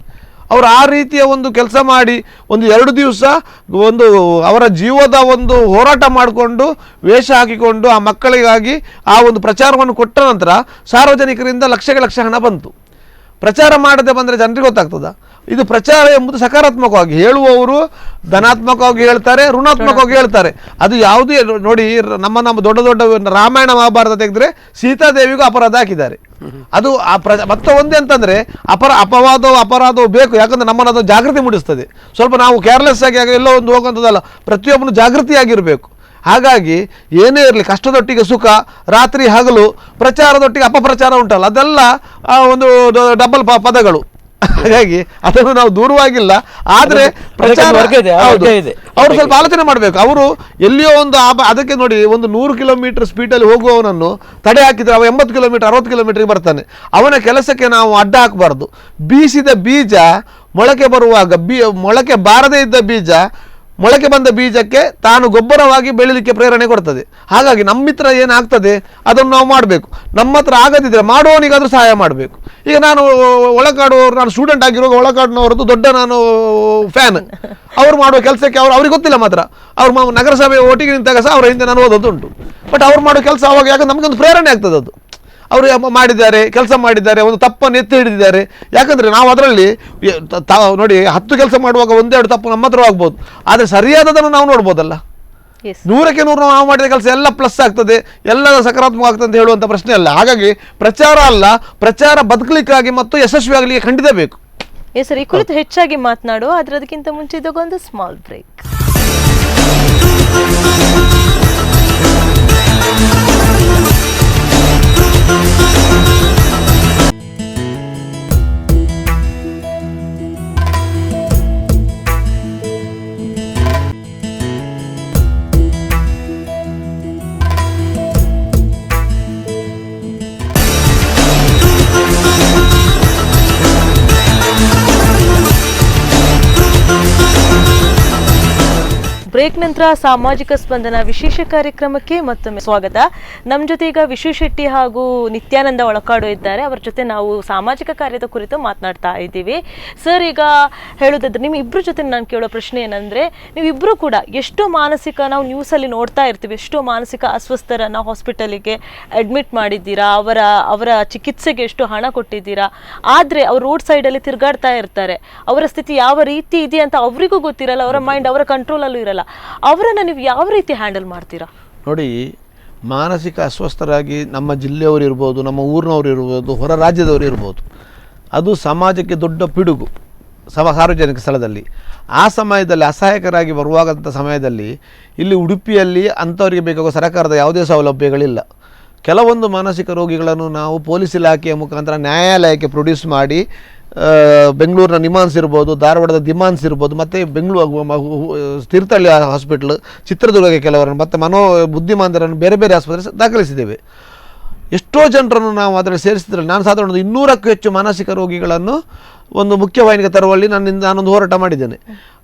ಅವರು ಆ ರೀತಿಯ ಒಂದು ಕೆಲಸ ಮಾಡಿ ಒಂದು 2 ದಿವಸ ಒಂದು ಅವರ ಜೀವದ ಒಂದು ಹೋರಾಟ ಮಾಡಿಕೊಂಡು ವೇಷ ಹಾಕಿಕೊಂಡು ಆ ಮಕ್ಕಳಿಗಾಗಿ ಆ ಒಂದು ಪ್ರಚಾರವನ್ನು ಕೊಟ್ಟ ನಂತರ ಸಾರ್ವಜನಿಕರಿಂದ ಲಕ್ಷ ಹಣ ಬಂತು. ಪ್ರಚಾರ ಮಾಡದೆ ಬಂದರೆ ಜನರಿಗೆ ಗೊತ್ತಾಗ್ತದ? ಇದು ಪ್ರಚಾರ ಎಂಬುದು ಸಕಾರಾತ್ಮಕವಾಗಿ ಹೇಳುವವರು ಧನಾತ್ಮಕವಾಗಿ ಹೇಳ್ತಾರೆ, ಋಣಾತ್ಮಕವಾಗಿ ಹೇಳ್ತಾರೆ. ಅದು ಯಾವುದೇ ನೋಡಿ, ನಮ್ಮ ದೊಡ್ಡ ರಾಮಾಯಣ ಮಹಾಭಾರತ ತೆಗೆದ್ರೆ ಸೀತಾದೇವಿಗೂ ಅಪರಾಧ ಹಾಕಿದ್ದಾರೆ. ಅದು ಮತ್ತೆ ಒಂದೇ ಅಂತಂದರೆ ಅಪರಾಧವು ಬೇಕು. ಯಾಕಂದರೆ ನಮ್ಮನ್ನು ಅದು ಜಾಗೃತಿ ಮೂಡಿಸ್ತದೆ. ಸ್ವಲ್ಪ ನಾವು ಕೇರ್ಲೆಸ್ ಆಗಿ ಎಲ್ಲೋ ಒಂದು ಹೋಗುವಂಥದ್ದಲ್ಲ, ಪ್ರತಿಯೊಬ್ಬನು ಜಾಗೃತಿಯಾಗಿರಬೇಕು. ಹಾಗಾಗಿ ಏನೇ ಇರಲಿ, ಕಷ್ಟದೊಟ್ಟಿಗೆ ಸುಖ, ರಾತ್ರಿ ಹಗಲು, ಪ್ರಚಾರದೊಟ್ಟಿಗೆ ಅಪಪ್ರಚಾರ ಉಂಟಲ್ಲ, ಅದೆಲ್ಲ ಒಂದು ಡಬಲ್ ಪದಗಳು. ಹಾಗಾಗಿ ಅದನ್ನು ನಾವು ದೂರವಾಗಿಲ್ಲ. ಆದರೆ ಪ್ರಚಾರ ಅವರು ಸ್ವಲ್ಪ ಆಲೋಚನೆ ಮಾಡಬೇಕು. ಅವರು ಎಲ್ಲಿಯೋ ಒಂದು ಅದಕ್ಕೆ ನೋಡಿ, ಒಂದು 100 ಕಿಲೋಮೀಟರ್ ಸ್ಪೀಡಲ್ಲಿ ಹೋಗುವವನನ್ನು ತಡೆ ಹಾಕಿದರೆ ಅವ 80 ಕಿಲೋಮೀಟರ್ 60 ಕಿಲೋಮೀಟರ್ಗೆ ಬರ್ತಾನೆ. ಅವನ ಕೆಲಸಕ್ಕೆ ನಾವು ಅಡ್ಡ ಹಾಕಬಾರ್ದು. ಬೀಸಿದ ಬೀಜ ಮೊಳಕೆ ಬರುವಾಗ ಮೊಳಕೆ ಬಾರದೇ ಇದ್ದ ಬೀಜ ಮೊಳಕೆ ಬಂದ ಬೀಜಕ್ಕೆ ತಾನು ಗೊಬ್ಬರವಾಗಿ ಬೆಳೀಲಿಕ್ಕೆ ಪ್ರೇರಣೆ ಕೊಡ್ತದೆ. ಹಾಗಾಗಿ ನಮ್ಮ ಹತ್ರ ಏನಾಗ್ತದೆ ಅದನ್ನು ನಾವು ಮಾಡಬೇಕು. ನಮ್ಮ ಹತ್ರ ಆಗದಿದ್ದರೆ ಮಾಡುವವನಿಗಾದರೂ ಸಹಾಯ ಮಾಡಬೇಕು. ಈಗ ನಾನು ನಾನು ಸ್ಟೂಡೆಂಟ್ ಆಗಿರುವಾಗ ಒಳಕಾಡಿನವರದ್ದು ದೊಡ್ಡ ನಾನು ಫ್ಯಾನ್. ಅವ್ರು ಮಾಡುವ ಕೆಲಸಕ್ಕೆ ಅವ್ರಿಗೆ ಗೊತ್ತಿಲ್ಲ, ಮಾತ್ರ ಅವ್ರು ನಗರಸಭೆ ಒಟ್ಟಿಗೆ ನಿಂತಾಗ ಸಹ ಅವರ ಹಿಂದೆ ನಾನು ಓದೋದುಂಟು. ಬಟ್ ಅವ್ರು ಮಾಡೋ ಕೆಲಸ ಅವಾಗ ಯಾಕಂದ್ರೆ ನಮಗೊಂದು ಪ್ರೇರಣೆ ಆಗ್ತದೆ. ಅದು ಅವರು ಕೆಲಸ ಮಾಡಿದ್ದಾರೆ, ಒಂದು ತಪ್ಪನ್ನು ಎತ್ತಿ ಹಿಡಿದಿದ್ದಾರೆ. ಯಾಕಂದರೆ ನಾವು ಅದರಲ್ಲಿ ನೋಡಿ 10 ಕೆಲಸ ಮಾಡುವಾಗ 1-2 ತಪ್ಪು ನಮ್ಮ ಹತ್ರ ಆಗ್ಬೋದು, ಆದರೆ ಸರಿಯಾದದನ್ನು ನಾವು ನೋಡ್ಬೋದಲ್ಲ. 100ಕ್ಕೆ 100 ನಾವು ಮಾಡಿದ ಕೆಲಸ ಎಲ್ಲ ಪ್ಲಸ್ ಆಗ್ತದೆ, ಎಲ್ಲ ಸಕಾರಾತ್ಮಕ ಆಗ್ತದೆ ಅಂತ ಹೇಳುವಂಥ ಪ್ರಶ್ನೆ ಅಲ್ಲ. ಹಾಗಾಗಿ ಪ್ರಚಾರ ಅಲ್ಲ, ಪ್ರಚಾರ ಬದುಕಲಿಕ್ಕಾಗಿ ಮತ್ತು ಯಶಸ್ವಿ ಆಗಲಿಕ್ಕೆ ಖಂಡಿತ ಬೇಕು. ಸರ್, ಈ ಕುರಿತು ಹೆಚ್ಚಾಗಿ ಮಾತನಾಡುವ, ಆದರೆ ಅದಕ್ಕಿಂತ ಮುಂಚೆ ಇದಕ್ಕೊಂದು ಸ್ಮಾಲ್ ಬ್ರೇಕ್. ಬ್ರೇಕ್ ನಂತರ ಸಾಮಾಜಿಕ ಸ್ಪಂದನ ವಿಶೇಷ ಕಾರ್ಯಕ್ರಮಕ್ಕೆ ಮತ್ತೊಮ್ಮೆ ಸ್ವಾಗತ. ನಮ್ಮ ಜೊತೆ ಈಗ ವಿಶು ಶೆಟ್ಟಿ ಹಾಗೂ ನಿತ್ಯಾನಂದ ಒಳಕಾಡು ಇದ್ದಾರೆ. ಅವರ ಜೊತೆ ನಾವು ಸಾಮಾಜಿಕ ಕಾರ್ಯದ ಕುರಿತು ಮಾತನಾಡ್ತಾ ಇದ್ದೀವಿ. ಸರ್, ಈಗ ಹೇಳೋದಾದ್ರೆ ನಿಮ್ಮ ಇಬ್ಬರ ಜೊತೆ ನಾನು ಕೇಳೋ ಪ್ರಶ್ನೆ ಏನಂದ್ರೆ, ನೀವಿಬ್ರು ಕೂಡ ಎಷ್ಟೋ ಮಾನಸಿಕ, ನಾವು ನ್ಯೂಸಲ್ಲಿ ನೋಡ್ತಾ ಇರ್ತೀವಿ, ಎಷ್ಟೋ ಮಾನಸಿಕ ಅಸ್ವಸ್ಥರನ್ನ ಹಾಸ್ಪಿಟಲಿಗೆ ಅಡ್ಮಿಟ್ ಮಾಡಿದ್ದೀರಾ, ಅವರ ಚಿಕಿತ್ಸೆಗೆ ಎಷ್ಟು ಹಣ ಕೊಟ್ಟಿದ್ದೀರಾ. ಆದರೆ ಅವ್ರು ರೋಡ್ ಸೈಡಲ್ಲಿ ತಿರುಗಾಡ್ತಾ ಇರ್ತಾರೆ, ಅವರ ಸ್ಥಿತಿ ಯಾವ ರೀತಿ ಇದೆ ಅಂತ ಅವರಿಗೂ ಗೊತ್ತಿರಲ್ಲ, ಅವರ ಮೈಂಡ್ ಅವರ ಕಂಟ್ರೋಲಲ್ಲೂ ಇರಲ್ಲ. ಅವರನ್ನು ನೀವು ಯಾವ ರೀತಿ ಹ್ಯಾಂಡಲ್ ಮಾಡ್ತೀರಾ? ನೋಡಿ, ಮಾನಸಿಕ ಅಸ್ವಸ್ಥರಾಗಿ ನಮ್ಮ ಜಿಲ್ಲೆಯವರು ಇರ್ಬೋದು, ನಮ್ಮ ಊರಿನವರು ಇರ್ಬೋದು, ಹೊರ ರಾಜ್ಯದವರು ಇರ್ಬೋದು, ಅದು ಸಮಾಜಕ್ಕೆ ದೊಡ್ಡ ಪಿಡುಗು ಸಾರ್ವಜನಿಕ ಸ್ಥಳದಲ್ಲಿ. ಆ ಸಮಯದಲ್ಲಿ ಅಸಹಾಯಕರಾಗಿ ಬರುವಾಗಂಥ ಸಮಯದಲ್ಲಿ ಇಲ್ಲಿ ಉಡುಪಿಯಲ್ಲಿ ಅಂಥವರಿಗೆ ಬೇಕಾಗುವ ಸರ್ಕಾರದ ಯಾವುದೇ ಸೌಲಭ್ಯಗಳಿಲ್ಲ. ಕೆಲವೊಂದು ಮಾನಸಿಕ ರೋಗಿಗಳನ್ನು ನಾವು ಪೊಲೀಸ್ ಇಲಾಖೆಯ ಮುಖಾಂತರ ನ್ಯಾಯಾಲಯಕ್ಕೆ ಪ್ರೊಡ್ಯೂಸ್ ಮಾಡಿ ಬೆಂಗಳೂರಿನ ನಿಮಾನ್ಸ್ ಇರ್ಬೋದು, ಧಾರವಾಡದ ದಿಮಾನ್ಸ್ ಇರ್ಬೋದು, ಮತ್ತು ತೀರ್ಥಹಳ್ಳಿ ಹಾಸ್ಪಿಟ್ಲ್, ಚಿತ್ರದುರ್ಗಕ್ಕೆ ಕೆಲವರನ್ನು, ಮತ್ತು ಬುದ್ಧಿಮಾಂದರನ್ನು ಬೇರೆ ಬೇರೆ ಆಸ್ಪತ್ರೆ ದಾಖಲಿಸಿದ್ದೇವೆ. ಎಷ್ಟೋ ಜನರನ್ನು ನಾವು ಅದರಲ್ಲಿ ಸೇರಿಸಿದ್ರೆ, ನಾನು ಸಾಧಾರಣ 200ಕ್ಕೂ ಹೆಚ್ಚು ಮಾನಸಿಕ ರೋಗಿಗಳನ್ನು ಒಂದು ಮುಖ್ಯವಾಹಿನಿಗೆ ತರುವಲ್ಲಿ ನಾನೊಂದು ಹೋರಾಟ ಮಾಡಿದ್ದೇನೆ.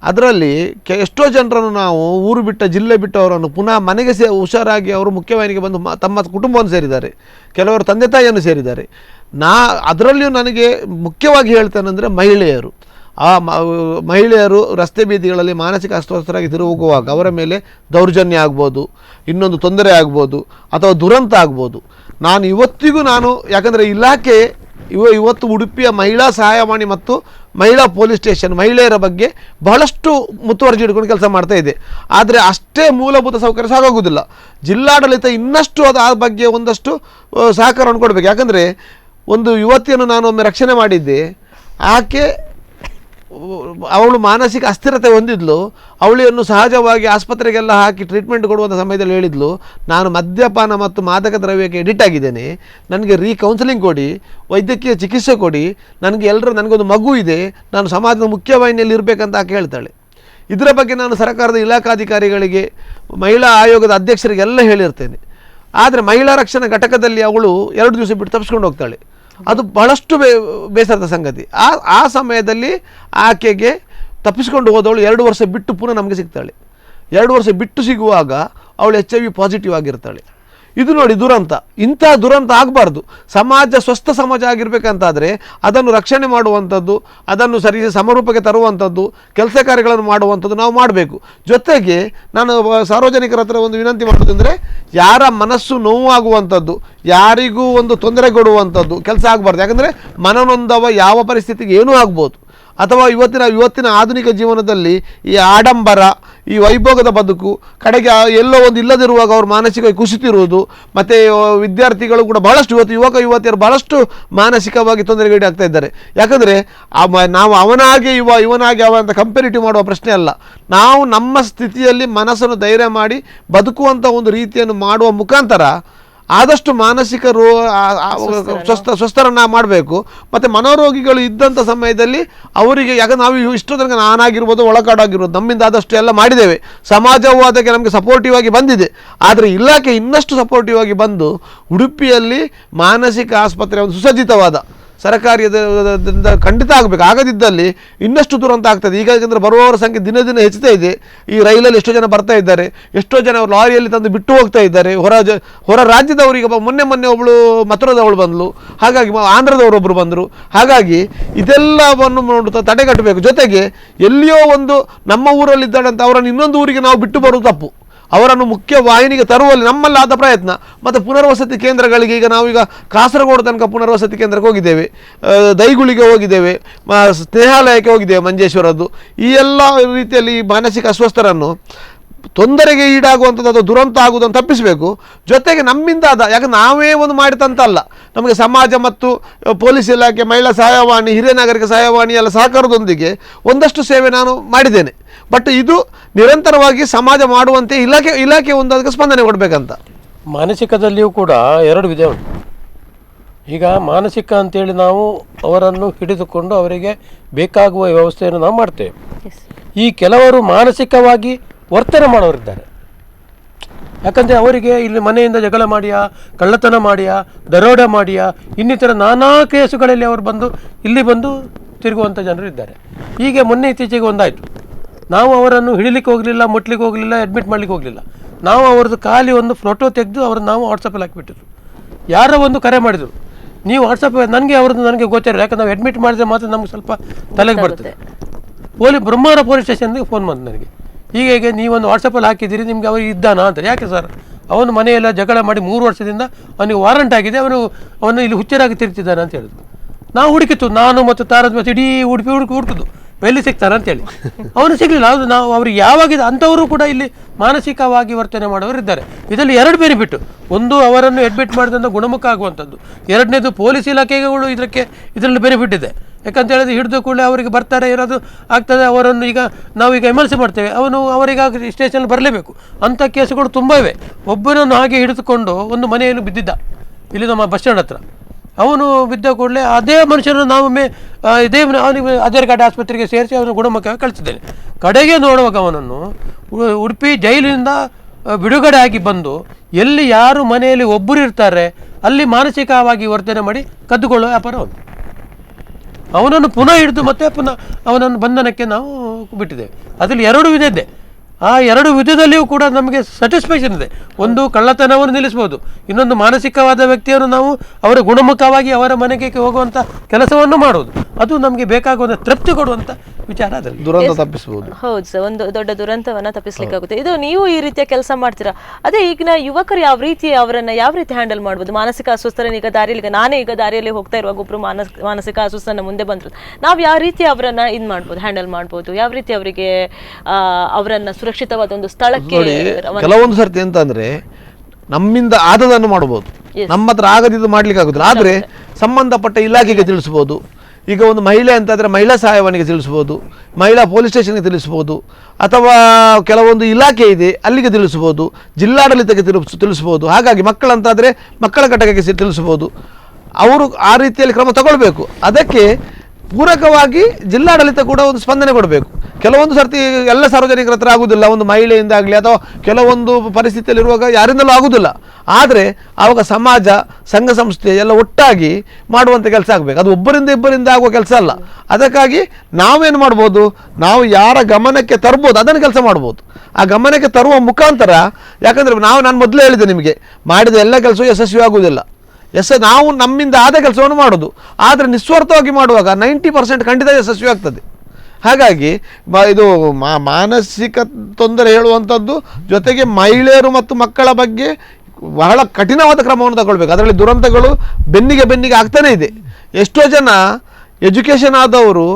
ಅದರಲ್ಲಿ ಎಷ್ಟೋ ಜನರನ್ನು ನಾವು ಊರು ಬಿಟ್ಟ, ಜಿಲ್ಲೆ ಬಿಟ್ಟವರನ್ನು ಪುನಃ ಮನೆಗೆ ಹುಷಾರಾಗಿ ಅವರು ಮುಖ್ಯವಾಹಿನಿಗೆ ಬಂದು ತಮ್ಮ ಕುಟುಂಬವನ್ನು ಸೇರಿದ್ದಾರೆ, ಕೆಲವರು ತಂದೆ ತಾಯಿಯನ್ನು ಸೇರಿದ್ದಾರೆ. ಅದರಲ್ಲಿಯೂ ನನಗೆ ಮುಖ್ಯವಾಗಿ ಹೇಳ್ತೇನೆಂದರೆ ಮಹಿಳೆಯರು. ಮಹಿಳೆಯರು ರಸ್ತೆ ಬೀದಿಗಳಲ್ಲಿ ಮಾನಸಿಕ ಅಸ್ವಸ್ಥರಾಗಿ ತಿರುಗುವಾಗ ಅವರ ಮೇಲೆ ದೌರ್ಜನ್ಯ ಆಗ್ಬೋದು, ಇನ್ನೊಂದು ತೊಂದರೆ ಆಗ್ಬೋದು, ಅಥವಾ ದುರಂತ ಆಗ್ಬೋದು. ಇವತ್ತಿಗೂ ಯಾಕಂದರೆ ಇಲಾಖೆ ಇವತ್ತು ಉಡುಪಿಯ ಮಹಿಳಾ ಸಹಾಯವಾಣಿ ಮತ್ತು ಮಹಿಳಾ ಪೊಲೀಸ್ ಸ್ಟೇಷನ್ ಮಹಿಳೆಯರ ಬಗ್ಗೆ ಬಹಳಷ್ಟು ಮುತುವರ್ಜಿ ಹಿಡ್ಕೊಂಡು ಕೆಲಸ ಮಾಡ್ತಾ ಇದೆ. ಆದರೆ ಅಷ್ಟೇ ಮೂಲಭೂತ ಸೌಕರ್ಯ ಸಾಕಾಗುವುದಿಲ್ಲ. ಜಿಲ್ಲಾಡಳಿತ ಇನ್ನಷ್ಟು ಆ ಬಗ್ಗೆ ಒಂದಷ್ಟು ಸಹಕಾರವನ್ನು ಕೊಡಬೇಕು. ಯಾಕಂದರೆ ಒಂದು ಯುವತಿಯನ್ನು ನಾನು ಒಮ್ಮೆ ರಕ್ಷಣೆ ಮಾಡಿದ್ದೆ. ಅವಳು ಮಾನಸಿಕ ಅಸ್ಥಿರತೆ ಹೊಂದಿದ್ಲು. ಅವಳಿಯನ್ನು ಸಹಜವಾಗಿ ಆಸ್ಪತ್ರೆಗೆಲ್ಲ ಹಾಕಿ ಟ್ರೀಟ್ಮೆಂಟ್ ಕೊಡುವಂಥ ಸಮಯದಲ್ಲಿ ಹೇಳಿದ್ಲು, ನಾನು ಮದ್ಯಪಾನ ಮತ್ತು ಮಾದಕ ದ್ರವ್ಯಕ್ಕೆ ಎಡಿಟ್ ಆಗಿದ್ದೇನೆ, ನನಗೆ ಕೌನ್ಸಿಲಿಂಗ್ ಕೊಡಿ, ವೈದ್ಯಕೀಯ ಚಿಕಿತ್ಸೆ ಕೊಡಿ, ನನಗೊಂದು ಮಗು ಇದೆ, ನಾನು ಸಮಾಜದ ಮುಖ್ಯವಾಹಿನಿಯಲ್ಲಿ ಇರಬೇಕಂತ ಆಕೆ ಹೇಳ್ತಾಳೆ. ಇದರ ಬಗ್ಗೆ ನಾನು ಸರ್ಕಾರದ ಇಲಾಖಾಧಿಕಾರಿಗಳಿಗೆ, ಮಹಿಳಾ ಆಯೋಗದ ಅಧ್ಯಕ್ಷರಿಗೆಲ್ಲ ಹೇಳಿರ್ತೇನೆ. ಆದರೆ ಮಹಿಳಾ ರಕ್ಷಣಾ ಘಟಕದಲ್ಲಿ ಅವಳು 2 ದಿವಸ ಬಿಟ್ಟು ತಪ್ಪಿಸ್ಕೊಂಡು ಹೋಗ್ತಾಳೆ. ಅದು ಬಹಳಷ್ಟು ಬೇಸರದ ಸಂಗತಿ. ಆ ಸಮಯದಲ್ಲಿ ಆಕೆಗೆ ತಪ್ಪಿಸ್ಕೊಂಡು ಹೋದವಳು 2 ವರ್ಷ ಬಿಟ್ಟು ಪುನಃ ನಮಗೆ ಸಿಗ್ತಾಳೆ. 2 ವರ್ಷ ಬಿಟ್ಟು ಸಿಗುವಾಗ ಅವಳು HIV ಪಾಸಿಟಿವ್ ಆಗಿರ್ತಾಳೆ. ಇದು ನೋಡಿ ದುರಂತ. ಇಂಥ ದುರಂತ ಆಗಬಾರ್ದು. ಸಮಾಜ ಸ್ವಸ್ಥ ಸಮಾಜ ಆಗಿರಬೇಕಂತಾದರೆ ಅದನ್ನು ರಕ್ಷಣೆ ಮಾಡುವಂಥದ್ದು, ಅದನ್ನು ಸಮರೂಪಕ್ಕೆ ತರುವಂಥದ್ದು, ಕೆಲಸ ಕಾರ್ಯಗಳನ್ನು ಮಾಡುವಂಥದ್ದು ನಾವು ಮಾಡಬೇಕು. ಜೊತೆಗೆ ನಾನು ಸಾರ್ವಜನಿಕರ ಹತ್ರ ಒಂದು ವಿನಂತಿ ಮಾಡೋದಂದರೆ, ಯಾರ ಮನಸ್ಸು ನೋವಾಗುವಂಥದ್ದು, ಯಾರಿಗೂ ಒಂದು ತೊಂದರೆ ಕೊಡುವಂಥದ್ದು ಕೆಲಸ ಆಗಬಾರ್ದು. ಯಾಕಂದರೆ ಮನನೊಂದವ ಯಾವ ಪರಿಸ್ಥಿತಿಗೆ ಏನೂ ಆಗ್ಬೋದು. ಅಥವಾ ಇವತ್ತಿನ ಆಧುನಿಕ ಜೀವನದಲ್ಲಿ ಈ ಆಡಂಬರ, ಈ ವೈಭೋಗದ ಬದುಕು, ಕಡೆಗೆ ಎಲ್ಲೋ ಒಂದು ಇಲ್ಲದಿರುವಾಗ ಅವರು ಮಾನಸಿಕವಾಗಿ ಕುಸಿತಿರುವುದು, ಮತ್ತು ವಿದ್ಯಾರ್ಥಿಗಳು ಕೂಡ ಬಹಳಷ್ಟು ಯುವತಿಯರು ಬಹಳಷ್ಟು ಮಾನಸಿಕವಾಗಿ ತೊಂದರೆಗೀಡಾಗ್ತಾ ಇದ್ದಾರೆ. ಯಾಕಂದರೆ ನಾವು ಇವನಾಗೆ ಅವ ಅಂತ ಕಂಪೇರಿಟಿವ್ ಮಾಡುವ ಪ್ರಶ್ನೆ ಅಲ್ಲ. ನಾವು ನಮ್ಮ ಸ್ಥಿತಿಯಲ್ಲಿ ಮನಸ್ಸನ್ನು ಧೈರ್ಯ ಮಾಡಿ ಬದುಕುವಂಥ ಒಂದು ರೀತಿಯನ್ನು ಮಾಡುವ ಮುಖಾಂತರ ಆದಷ್ಟು ಮಾನಸಿಕ ಸ್ವಸ್ಥರನ್ನ ಮಾಡಬೇಕು. ಮತ್ತು ಮನೋರೋಗಿಗಳು ಇದ್ದಂಥ ಸಮಯದಲ್ಲಿ ಅವರಿಗೆ, ಯಾಕಂದ್ರೆ ನಾವು ಇಷ್ಟು ತನಕ ನಾನಾಗಿರ್ಬೋದು, ಒಳಕಾಡಾಗಿರ್ಬೋದು, ನಮ್ಮಿಂದ ಆದಷ್ಟು ಎಲ್ಲ ಮಾಡಿದ್ದೇವೆ. ಸಮಾಜವು ಅದಕ್ಕೆ ನಮಗೆ ಸಪೋರ್ಟಿವ್ ಆಗಿ ಬಂದಿದೆ. ಆದರೆ ಇಲಾಖೆ ಇನ್ನಷ್ಟು ಸಪೋರ್ಟಿವ್ ಆಗಿ ಬಂದು ಉಡುಪಿಯಲ್ಲಿ ಮಾನಸಿಕ ಆಸ್ಪತ್ರೆ ಒಂದು ಸುಸಜ್ಜಿತವಾದ ಸರ್ಕಾರದಿಂದ ಖಂಡಿತ ಆಗಬೇಕು. ಆಗದಿದ್ದಲ್ಲಿ ಇನ್ನಷ್ಟು ದುರಂತ ಆಗ್ತದೆ. ಈಗ ಯಾಕಂದರೆ ಬರುವವರ ಸಂಖ್ಯೆ ದಿನ ಹೆಚ್ಚುತ್ತಾ ಇದೆ. ಈ ರೈಲಲ್ಲಿ ಎಷ್ಟೋ ಜನ ಬರ್ತಾ ಇದ್ದಾರೆ, ಎಷ್ಟೋ ಜನ ಅವರು ಲಾರಿಯಲ್ಲಿ ತಂದು ಬಿಟ್ಟು ಹೋಗ್ತಾ ಇದ್ದಾರೆ. ಹೊರ ರಾಜ್ಯದವರಿಗೆ ಮೊನ್ನೆ ಒಬ್ಬಳು ಮಥುರದವಳು ಬಂದಳು, ಹಾಗಾಗಿ ಆಂಧ್ರದವರೊಬ್ಬರು ಬಂದರು. ಹಾಗಾಗಿ ಇದೆಲ್ಲವನ್ನು ನೋಡುತ್ತಾ ತಡೆಗಟ್ಟಬೇಕು. ಜೊತೆಗೆ ಎಲ್ಲಿಯೋ ಒಂದು ನಮ್ಮ ಊರಲ್ಲಿದ್ದಾರಂತ ಅವರನ್ನು ಇನ್ನೊಂದು ಊರಿಗೆ ನಾವು ಬಿಟ್ಟು ಬರುವುದು ತಪ್ಪು. ಅವರನ್ನು ಮುಖ್ಯ ವಾಹಿನಿಗೆ ತರುವಲ್ಲಿ ನಮ್ಮಲ್ಲಾದ ಪ್ರಯತ್ನ. ಮತ್ತು ಪುನರ್ವಸತಿ ಕೇಂದ್ರಗಳಿಗೆ, ಈಗ ನಾವೀಗ ಕಾಸರಗೋಡು ತನಕ ಪುನರ್ವಸತಿ ಕೇಂದ್ರಕ್ಕೆ ಹೋಗಿದ್ದೇವೆ, ದೈಗುಳಿಗೆ ಹೋಗಿದ್ದೇವೆ, ಸ್ನೇಹಾಲಯಕ್ಕೆ ಹೋಗಿದ್ದೇವೆ ಮಂಜೇಶ್ವರದ್ದು. ಈ ಎಲ್ಲ ರೀತಿಯಲ್ಲಿ ಮಾನಸಿಕ ಅಸ್ವಸ್ಥರನ್ನು ತೊಂದರೆಗೆ ಈಡಾಗುವಂಥದ್ದು ಅಥವಾ ದುರಂತ ಆಗುವುದನ್ನು ತಪ್ಪಿಸಬೇಕು. ಜೊತೆಗೆ ನಮ್ಮಿಂದ ಯಾಕಂದ್ರೆ ನಾವೇ ಒಂದು ಮಾಡಿದಂತಲ್ಲ, ನಮಗೆ ಸಮಾಜ ಮತ್ತು ಪೊಲೀಸ್ ಇಲಾಖೆ, ಮಹಿಳಾ ಸಹಾಯವಾಣಿ, ಹಿರಿಯ ನಾಗರಿಕ ಸಹಾಯವಾಣಿ ಎಲ್ಲ ಸಹಕಾರದೊಂದಿಗೆ ಒಂದಷ್ಟು ಸೇವೆ ನಾನು ಮಾಡಿದ್ದೇನೆ. ಬಟ್ ಇದು ನಿರಂತರವಾಗಿ ಸಮಾಜ ಮಾಡುವಂತೆ ಇಲಾಖೆ ಒಂದು ಅದಕ್ಕೆ ಸ್ಪಂದನೆ ಕೊಡಬೇಕಂತ. ಮಾನಸಿಕದಲ್ಲಿಯೂ ಕೂಡ 2 ವಿಧ ಉಂಟು. ಈಗ ಮಾನಸಿಕ ಅಂತೇಳಿ ನಾವು ಅವರನ್ನು ಹಿಡಿದುಕೊಂಡು ಅವರಿಗೆ ಬೇಕಾಗುವ ವ್ಯವಸ್ಥೆಯನ್ನು ನಾವು ಮಾಡ್ತೇವೆ. ಈ ಕೆಲವರು ಮಾನಸಿಕವಾಗಿ ವರ್ತನೆ ಮಾಡೋರಿದ್ದಾರೆ. ಯಾಕಂದರೆ ಅವರಿಗೆ ಇಲ್ಲಿ ಮನೆಯಿಂದ ಜಗಳ ಮಾಡಿಯಾ, ಕಳ್ಳತನ ಮಾಡಿಯಾ, ದರೋಡೆ ಮಾಡಿಯಾ, ಇನ್ನಿತರ ನಾನಾ ಕೇಸುಗಳಲ್ಲಿ ಅವರು ಇಲ್ಲಿ ಬಂದು ತಿರುಗುವಂಥ ಜನರು ಇದ್ದಾರೆ. ಹೀಗೆ ಇತ್ತೀಚೆಗೆ ಒಂದಾಯಿತು, ನಾವು ಅವರನ್ನು ಹಿಡಿಲಿಕ್ಕೆ ಹೋಗಲಿಲ್ಲ, ಮುಟ್ಲಿಕ್ಕೆ ಹೋಗಲಿಲ್ಲ, ಅಡ್ಮಿಟ್ ಮಾಡಲಿಕ್ಕೆ ಹೋಗಲಿಲ್ಲ. ನಾವು ಅವ್ರದ್ದು ಖಾಲಿ ಒಂದು ಫೋಟೋ ತೆಗೆದು ಅವ್ರನ್ನ ನಾವು ವಾಟ್ಸಪ್ಪಲ್ಲಿ ಹಾಕಿಬಿಟ್ಟಿದ್ರು. ಯಾರೋ ಒಂದು ಕರೆ ಮಾಡಿದರು, ನೀವು ವಾಟ್ಸಪ್ ನನಗೆ ಗೋಚರ, ಯಾಕಂದ್ರೆ ನಾವು ಅಡ್ಮಿಟ್ ಮಾಡಿದ್ರೆ ಮಾತ್ರ ನಮ್ಗೆ ಸ್ವಲ್ಪ ತಲೆಗೆ ಬರ್ತದೆ. ಬ್ರಹ್ಮಾವರ ಪೊಲೀಸ್ ಸ್ಟೇಷನ್ಗೆ ಫೋನ್ ಬಂತು ನನಗೆ, ಹೀಗೆ ನೀವೊಂದು ವಾಟ್ಸಪ್ಪಲ್ಲಿ ಹಾಕಿದ್ದೀರಿ, ನಿಮಗೆ ಅವ್ರಿಗೆ ಇದ್ದಾನಾ ಅಂತ. ಯಾಕೆ ಸರ್, ಅವನು ಮನೆಯೆಲ್ಲ ಜಗಳ ಮಾಡಿ 3 ವರ್ಷದಿಂದ ಅವನಿಗೆ ವಾರಂಟ್ ಆಗಿದೆ, ಅವನು ಇಲ್ಲಿ ಹುಚ್ಚರಾಗಿ ತಿರ್ತಿದ್ದಾನೆ ಅಂತ ಹೇಳಿದ್ರು. ನಾವು ಹುಡುಕಿತ್ತು, ನಾನು ಮತ್ತು ತಾರದ್ ಮತ್ತು ಇಡೀ ಉಡುಪಿ ಹುಡುಕಿದ್ದು ಎಲ್ಲಿ ಸಿಗ್ತಾನೆ ಅಂತೇಳಿ. ಅವನು ಸಿಗಲಿಲ್ಲ. ಅದು ನಾವು ಅವ್ರಿಗೆ ಯಾವಾಗಿದೆ ಅಂಥವರು ಕೂಡ ಇಲ್ಲಿ ಮಾನಸಿಕವಾಗಿ ವರ್ತನೆ ಮಾಡೋರು ಇದ್ದಾರೆ. ಇದರಲ್ಲಿ 2 ಬೆನಿಫಿಟ್ಟು. ಒಂದು, ಅವರನ್ನು ಅಡ್ಮಿಟ್ ಮಾಡಿದಂಥ ಗುಣಮುಖ ಆಗುವಂಥದ್ದು. 2ನೇದು, ಪೊಲೀಸ್ ಇಲಾಖೆಗಳು ಇದರಲ್ಲಿ ಬೆನಿಫಿಟ್ ಇದೆ. ಯಾಕಂತ ಹೇಳಿದ್ರೆ ಹಿಡಿದು ಕೂಡಲೇ ಅವರಿಗೆ ಬರ್ತಾರೆ, ಏನಾದರೂ ಆಗ್ತದೆ, ಅವರನ್ನು ನಾವೀಗ ಎಮರ್ಸಿ ಮಾಡ್ತೇವೆ, ಅವರಿಗೆ ಸ್ಟೇಷನ್ ಬರಲೇಬೇಕು. ಅಂಥ ಕೇಸುಗಳು ತುಂಬ ಇವೆ. ಒಬ್ಬನನ್ನು ಹಾಗೆ ಹಿಡಿದುಕೊಂಡು ಒಂದು ಮನೆಯನ್ನು ಬಿದ್ದಿದ್ದ ಇಲ್ಲಿ ನಮ್ಮ ಬಸ್ ಸ್ಟ್ಯಾಂಡ್ ಹತ್ರ. ಅವನು ಬಿದ್ದ ಕೂಡಲೇ ಅದೇ ಮನುಷ್ಯನನ್ನು ನಾವೊಮ್ಮೆ ಅವನಿಗೆ ಅದೇರ್ಘಾಟ್ ಆಸ್ಪತ್ರೆಗೆ ಸೇರಿಸಿ ಅವನು ಗುಣಮುಖವಾಗಿ ಕಳಿಸಿದ್ದೇನೆ. ಕಡೆಗೆ ನೋಡುವಾಗ ಅವನನ್ನು ಉಡುಪಿ ಜೈಲಿನಿಂದ ಬಿಡುಗಡೆ ಆಗಿ ಬಂದು ಎಲ್ಲಿ ಯಾರು ಮನೆಯಲ್ಲಿ ಒಬ್ಬರು ಇರ್ತಾರೆ ಅಲ್ಲಿ ಮಾನಸಿಕವಾಗಿ ವರ್ತನೆ ಮಾಡಿ ಕದ್ದುಕೊಳ್ಳುವ ವ್ಯಾಪಾರ ಅವನನ್ನು ಪುನಃ ಹಿಡಿದು ಮತ್ತೆ ಪುನಃ ಅವನನ್ನು ಬಂಧನಕ್ಕೆ ನಾವು ಬಿಟ್ಟಿದ್ದೇವೆ. ಅದರಲ್ಲಿ 2 ವಿಧ ಇದೆ. ಆ 2 ವಿಧದಲ್ಲಿಯೂ ಕೂಡ ನಮಗೆ ಸ್ಯಾಟಿಸ್ಫ್ಯಾಕ್ಷನ್ ಇದೆ. ಒಂದು, ಕಳ್ಳತನವನ್ನು ನಿಲ್ಲಿಸ್ಬೋದು. ಇನ್ನೊಂದು, ಮಾನಸಿಕವಾದ ವ್ಯಕ್ತಿಯನ್ನು ನಾವು ಅವರ ಗುಣಮುಖವಾಗಿ ಅವರ ಮನೆಗೆ ಹೋಗುವಂಥ ಕೆಲಸವನ್ನು ಮಾಡೋದು. ಅದು ನಮಗೆ ಬೇಕಾಗುವಂಥ ತೃಪ್ತಿ ಕೊಡುವಂಥ ವಿಚಾರ. ಅದರಲ್ಲಿ ದುರಂತ ತಪ್ಪಿಸಬಹುದು. ಹೌದು ಸರ್, ಒಂದು ದೊಡ್ಡ ದುರಂತವನ್ನ ತಪ್ಪಿಸ್ಲಿಕ್ಕಾಗುತ್ತೆ. ಇದು ನೀವು ಈ ರೀತಿಯ ಕೆಲಸ ಮಾಡ್ತೀರಾ. ಅದೇ ಈಗಿನ ಯುವಕರು ಅವರನ್ನ ಯಾವ ರೀತಿ ಹ್ಯಾಂಡಲ್ ಮಾಡ್ಬೋದು? ಮಾನಸಿಕ ಅಸ್ವಸ್ಥರನ್ನ ನಾನೇ ಈಗ ದಾರಿಯಲ್ಲಿ ಹೋಗ್ತಾ ಇರುವಾಗ ಒಬ್ರು ಮಾನಸಿಕ ಅಸ್ವಸ್ಥನ ಮುಂದೆ ಬಂದ್ರು, ನಾವು ಯಾವ ರೀತಿ ಅವರನ್ನ ಮಾಡ್ಬೋದು, ಹ್ಯಾಂಡಲ್ ಮಾಡ್ಬೋದು? ಯಾವ ರೀತಿ ಅವರಿಗೆ ಅವರನ್ನ ಸುರಕ್ಷಿತವಾದ ಒಂದು ಸ್ಥಳಕ್ಕೆ? ಕೆಲವೊಂದು ಸರ್ತಿ ಎಂತ ಅಂದ್ರೆ, ನಮ್ಮಿಂದ ಆದದನ್ನು ಮಾಡಬಹುದು, ನಮ್ಮ ಹತ್ರ ಆಗದಿದ್ದು ಮಾಡ್ಲಿಕ್ಕೆ ಆಗುದಿಲ್ಲ. ಆದ್ರೆ ಸಂಬಂಧಪಟ್ಟ ಇಲಾಖೆಗೆ ತಿಳಿಸಬಹುದು. ಈಗ ಒಂದು ಮಹಿಳೆ ಅಂತಾದರೆ ಮಹಿಳಾ ಸಹಾಯವಾಣಿಗೆ ತಿಳಿಸ್ಬೋದು, ಮಹಿಳಾ ಪೊಲೀಸ್ ಸ್ಟೇಷನ್ಗೆ ತಿಳಿಸ್ಬೋದು, ಅಥವಾ ಕೆಲವೊಂದು ಇಲಾಖೆ ಇದೆ ಅಲ್ಲಿಗೆ ತಿಳಿಸ್ಬೋದು, ಜಿಲ್ಲಾಡಳಿತಕ್ಕೆ ತಿಳಿಸ್ಬೋದು. ಹಾಗಾಗಿ ಮಕ್ಕಳಂತಾದರೆ ಮಕ್ಕಳ ಘಟಕಕ್ಕೆ ತಿಳಿಸ್ಬೋದು. ಅವರು ಆ ರೀತಿಯಲ್ಲಿ ಕ್ರಮ ತಗೊಳ್ಬೇಕು. ಅದಕ್ಕೆ ಪೂರಕವಾಗಿ ಜಿಲ್ಲಾಡಳಿತ ಕೂಡ ಒಂದು ಸ್ಪಂದನೆ ಕೊಡಬೇಕು. ಕೆಲವೊಂದು ಸರ್ತಿ ಎಲ್ಲ ಸಾರ್ವಜನಿಕರ ಹತ್ರ ಆಗುವುದಿಲ್ಲ, ಒಂದು ಮಹಿಳೆಯಿಂದ ಆಗಲಿ ಅಥವಾ ಕೆಲವೊಂದು ಪರಿಸ್ಥಿತಿಯಲ್ಲಿರುವಾಗ ಯಾರಿಂದಲೂ ಆಗುವುದಿಲ್ಲ. ಆದರೆ ಆವಾಗ ಸಮಾಜ, ಸಂಘ ಸಂಸ್ಥೆ ಎಲ್ಲ ಒಟ್ಟಾಗಿ ಮಾಡುವಂಥ ಕೆಲಸ ಆಗಬೇಕು. ಅದು ಇಬ್ಬರಿಂದ ಆಗುವ ಕೆಲಸ ಅಲ್ಲ. ಅದಕ್ಕಾಗಿ ನಾವೇನು ಮಾಡ್ಬೋದು, ನಾವು ಯಾರ ಗಮನಕ್ಕೆ ತರ್ಬೋದು ಅದನ್ನು ಕೆಲಸ ಮಾಡ್ಬೋದು. ಆ ಗಮನಕ್ಕೆ ತರುವ ಮುಖಾಂತರ, ಯಾಕಂದರೆ ನಾನು ಮೊದಲೇ ಹೇಳಿದೆ ನಿಮಗೆ, ಮಾಡಿದ ಎಲ್ಲ ಕೆಲಸವೂ ಯಶಸ್ವಿ ಆಗುವುದಿಲ್ಲ. ನಾವು ನಮ್ಮಿಂದ ಆದ ಕೆಲಸವನ್ನು ಮಾಡೋದು. ಆದರೆ ನಿಸ್ವಾರ್ಥವಾಗಿ ಮಾಡುವಾಗ 90% ಖಂಡಿತ ಯಶಸ್ವಿ ಆಗ್ತದೆ. ಹಾಗಾಗಿ ಇದು ಮಾನಸಿಕ ತೊಂದರೆ ಹೇಳುವಂಥದ್ದು, ಜೊತೆಗೆ ಮಹಿಳೆಯರು ಮತ್ತು ಮಕ್ಕಳ ಬಗ್ಗೆ ಬಹಳ ಕಠಿಣವಾದ ಕ್ರಮವನ್ನು ತಗೊಳ್ಬೇಕು. ಅದರಲ್ಲಿ ದುರಂತಗಳು ಬೆನ್ನಿಗೆ ಆಗ್ತಾನೇ ಇದೆ. ಎಷ್ಟೋ ಜನ ಎಜುಕೇಷನ್ ಆದವರು,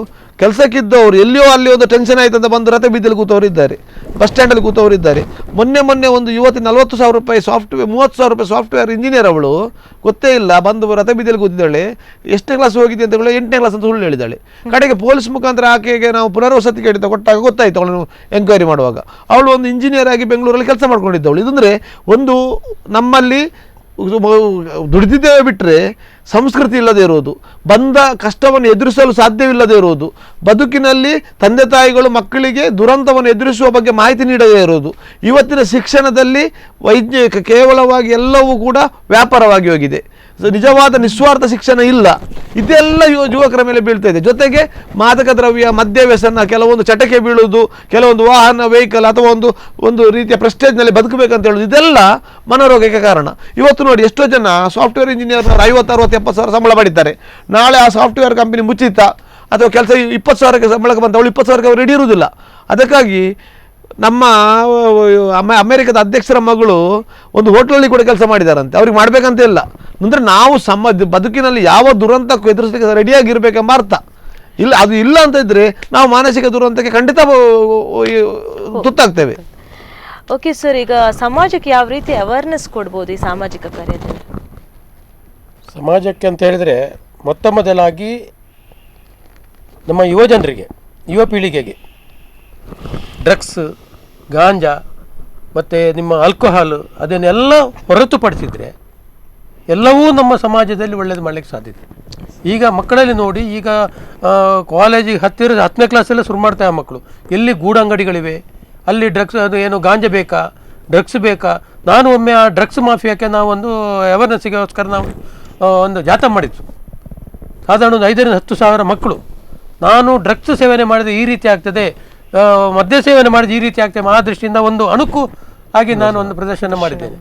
ಕೆಲಸಕ್ಕಿದ್ದವರು ಎಲ್ಲಿಯೋ ಅಲ್ಲಿ ಒಂದು ಟೆನ್ಷನ್ ಆಯ್ತು ಅಂತ ಬಂದು ರಥ ಬೀದಿಯಲ್ಲಿ ಕೂತವರು ಇದ್ದಾರೆ, ಬಸ್ ಸ್ಟ್ಯಾಂಡಲ್ಲಿ ಕೂತವರು ಇದ್ದಾರೆ. ಮೊನ್ನೆ ಒಂದು ಯುವತಿ 40,000 ರೂಪಾಯಿ ಸಾಫ್ಟ್ವೇರ್, 30,000 ರೂಪಾಯಿ ಸಾಫ್ಟ್ವೇರ್ ಇಂಜಿನಿಯರ್, ಅವಳು ಗೊತ್ತೇ ಇಲ್ಲ, ಬಂದು ರಥ ಬೀದಿಯಲ್ಲಿ ಕೂತಿದ್ದಾಳೆ. 8ನೇ ಕ್ಲಾಸ್ ಹೋಗಿದೆ ಅಂತ ಹೇಳಿ 8ನೇ ಕ್ಲಾಸ್ ಅಂತ ಸುಳ್ಳು ಹೇಳಿದ್ದಾಳೆ. ಕಡೆಗೆ ಪೊಲೀಸ್ ಮುಖಾಂತರ ಆಕೆಗೆ ನಾವು ಪುನರ್ವಸತಿ ಕೊಟ್ಟಾಗ ಗೊತ್ತಾಯಿತು, ಅವಳು ಎಂಕ್ವೈರಿ ಮಾಡುವಾಗ ಅವಳು ಒಂದು ಇಂಜಿನಿಯರ್ ಆಗಿ ಬೆಂಗಳೂರಲ್ಲಿ ಕೆಲಸ ಮಾಡ್ಕೊಂಡಿದ್ದವಳು. ಇದಂದರೆ ಒಂದು ನಮ್ಮಲ್ಲಿ ದುಡಿದಿದ್ದೇವೆ ಬಿಟ್ಟರೆ ಸಂಸ್ಕೃತಿ ಇಲ್ಲದೆ ಇರುವುದು, ಬಂದ ಕಷ್ಟವನ್ನು ಎದುರಿಸಲು ಸಾಧ್ಯವಿಲ್ಲದೆ ಇರುವುದು, ಬದುಕಿನಲ್ಲಿ ತಂದೆ ತಾಯಿಗಳು ಮಕ್ಕಳಿಗೆ ದುರಂತವನ್ನು ಎದುರಿಸುವ ಬಗ್ಗೆ ಮಾಹಿತಿ ನೀಡದೇ ಇರುವುದು, ಇವತ್ತಿನ ಶಿಕ್ಷಣದಲ್ಲಿ ಕೇವಲವಾಗಿ ಎಲ್ಲವೂ ಕೂಡ ವ್ಯಾಪಾರವಾಗಿ ಹೋಗಿದೆ. ನಿಜವಾದ ನಿಸ್ವಾರ್ಥ ಶಿಕ್ಷಣ ಇಲ್ಲ. ಇದೆಲ್ಲ ಯುವಕರ ಮೇಲೆ ಬೀಳ್ತಾ ಇದೆ. ಜೊತೆಗೆ ಮಾದಕ ದ್ರವ್ಯ, ಮದ್ಯ ವ್ಯಸನ, ಕೆಲವೊಂದು ಚಟಕ್ಕೆ ಬೀಳುವುದು, ಕೆಲವೊಂದು ವಾಹನ, ವೆಹಿಕಲ್ ಅಥವಾ ಒಂದು ರೀತಿಯ ಪ್ರೆಸ್ಟೇಜ್ನಲ್ಲಿ ಬದುಕಬೇಕಂತ ಹೇಳೋದು, ಇದೆಲ್ಲ ಮನೋರೋಗಕ್ಕೆ ಕಾರಣ. ಇವತ್ತು ನೋಡಿ, ಎಷ್ಟೋ ಜನ ಸಾಫ್ಟ್ವೇರ್ ಇಂಜಿನಿಯರ್ನವರು 50, 60, 70 ಸಾವಿರ ಸಂಬಳ ಮಾಡಿದ್ದಾರೆ. ನಾಳೆ ಆ ಸಾಫ್ಟ್ವೇರ್ ಕಂಪನಿ ಮುಚ್ಚಿತ ಅಥವಾ ಕೆಲಸ 20 ಸಾವಿರಕ್ಕೆ ಸಂಬಳಕ್ಕೆ ಬಂತ, ಅವಳು 20 ಸಾವಿರಕ್ಕೆ ಅವರು ರೆಡಿ ಇರುವುದಿಲ್ಲ. ಅದಕ್ಕಾಗಿ ನಮ್ಮ ಅಮೆರಿಕದ ಅಧ್ಯಕ್ಷರ ಮಗಳು ಒಂದು ಹೋಟ್ಲಲ್ಲಿ ಕೂಡ ಕೆಲಸ ಮಾಡಿದಾರಂತೆ. ಅವ್ರಿಗೆ ಮಾಡಬೇಕಂತ ಇಲ್ಲ. ಅಂದರೆ ನಾವು ಬದುಕಿನಲ್ಲಿ ಯಾವ ದುರಂತಕ್ಕೂ ಎದುರಿಸಲಿಕ್ಕೆ ರೆಡಿಯಾಗಿರ್ಬೇಕೆಂಬ ಅರ್ಥ ಇಲ್ಲ. ಅದು ಇಲ್ಲ ಅಂತ ಇದ್ರೆ ನಾವು ಮಾನಸಿಕ ದುರಂತಕ್ಕೆ ಖಂಡಿತ ತುತ್ತಾಗ್ತೇವೆ. ಓಕೆ ಸರ್, ಈಗ ಸಮಾಜಕ್ಕೆ ಯಾವ ರೀತಿ ಅವೇರ್ನೆಸ್ ಕೊಡ್ಬೋದು ಈ ಸಾಮಾಜಿಕ ಕಾರ್ಯದಲ್ಲಿ? ಸಮಾಜಕ್ಕೆ ಅಂತ ಹೇಳಿದರೆ, ಮೊದಲಾಗಿ ನಮ್ಮ ಯುವ ಜನರಿಗೆ, ಯುವ ಪೀಳಿಗೆಗೆ ಡ್ರಗ್ಸ್, ಗಾಂಜಾ ಮತ್ತು ನಿಮ್ಮ ಆಲ್ಕೋಹಾಲು ಅದನ್ನೆಲ್ಲ ಹೊರತುಪಡಿಸಿದರೆ ಎಲ್ಲವೂ ನಮ್ಮ ಸಮಾಜದಲ್ಲಿ ಒಳ್ಳೇದು ಮಾಡಲಿಕ್ಕೆ ಸಾಧ್ಯತೆ. ಈಗ ಮಕ್ಕಳಲ್ಲಿ ನೋಡಿ, ಈಗ ಕಾಲೇಜಿಗೆ 10ನೇ ಕ್ಲಾಸಲ್ಲೇ ಶುರು ಮಾಡ್ತಾರೆ ಮಕ್ಕಳು. ಎಲ್ಲಿ ಗೂಡಂಗಡಿಗಳಿವೆ ಅಲ್ಲಿ ಡ್ರಗ್ಸ್, ಅದು ಏನು ಗಾಂಜಾ ಬೇಕಾ, ಡ್ರಗ್ಸ್ ಬೇಕಾ. ನಾನು ಒಮ್ಮೆ ಆ ಡ್ರಗ್ಸ್ ಮಾಫಿಯಾಕ್ಕೆ ನಾವು ಒಂದು ಅವೇರ್ನೆಸ್ಸಿಗೋಸ್ಕರ ನಾವು ಒಂದು ಜಾಥಾ ಮಾಡಿದ್ದು. ಸಾಧಾರಣ ಒಂದು 5,000 10,000 ಮಕ್ಕಳು, ನಾನು ಡ್ರಗ್ಸ್ ಸೇವನೆ ಮಾಡಿದರೆ ಈ ರೀತಿ ಆಗ್ತದೆ, ಮದ್ಯ ಸೇವನೆ ಮಾಡಿದ ಈ ರೀತಿ ಆಗ್ತದೆ ಆ ದೃಷ್ಟಿಯಿಂದ ಒಂದು ಅಣುಕು ಆಗಿ ನಾನು ಒಂದು ಪ್ರದರ್ಶನ ಮಾಡಿದ್ದೇನೆ.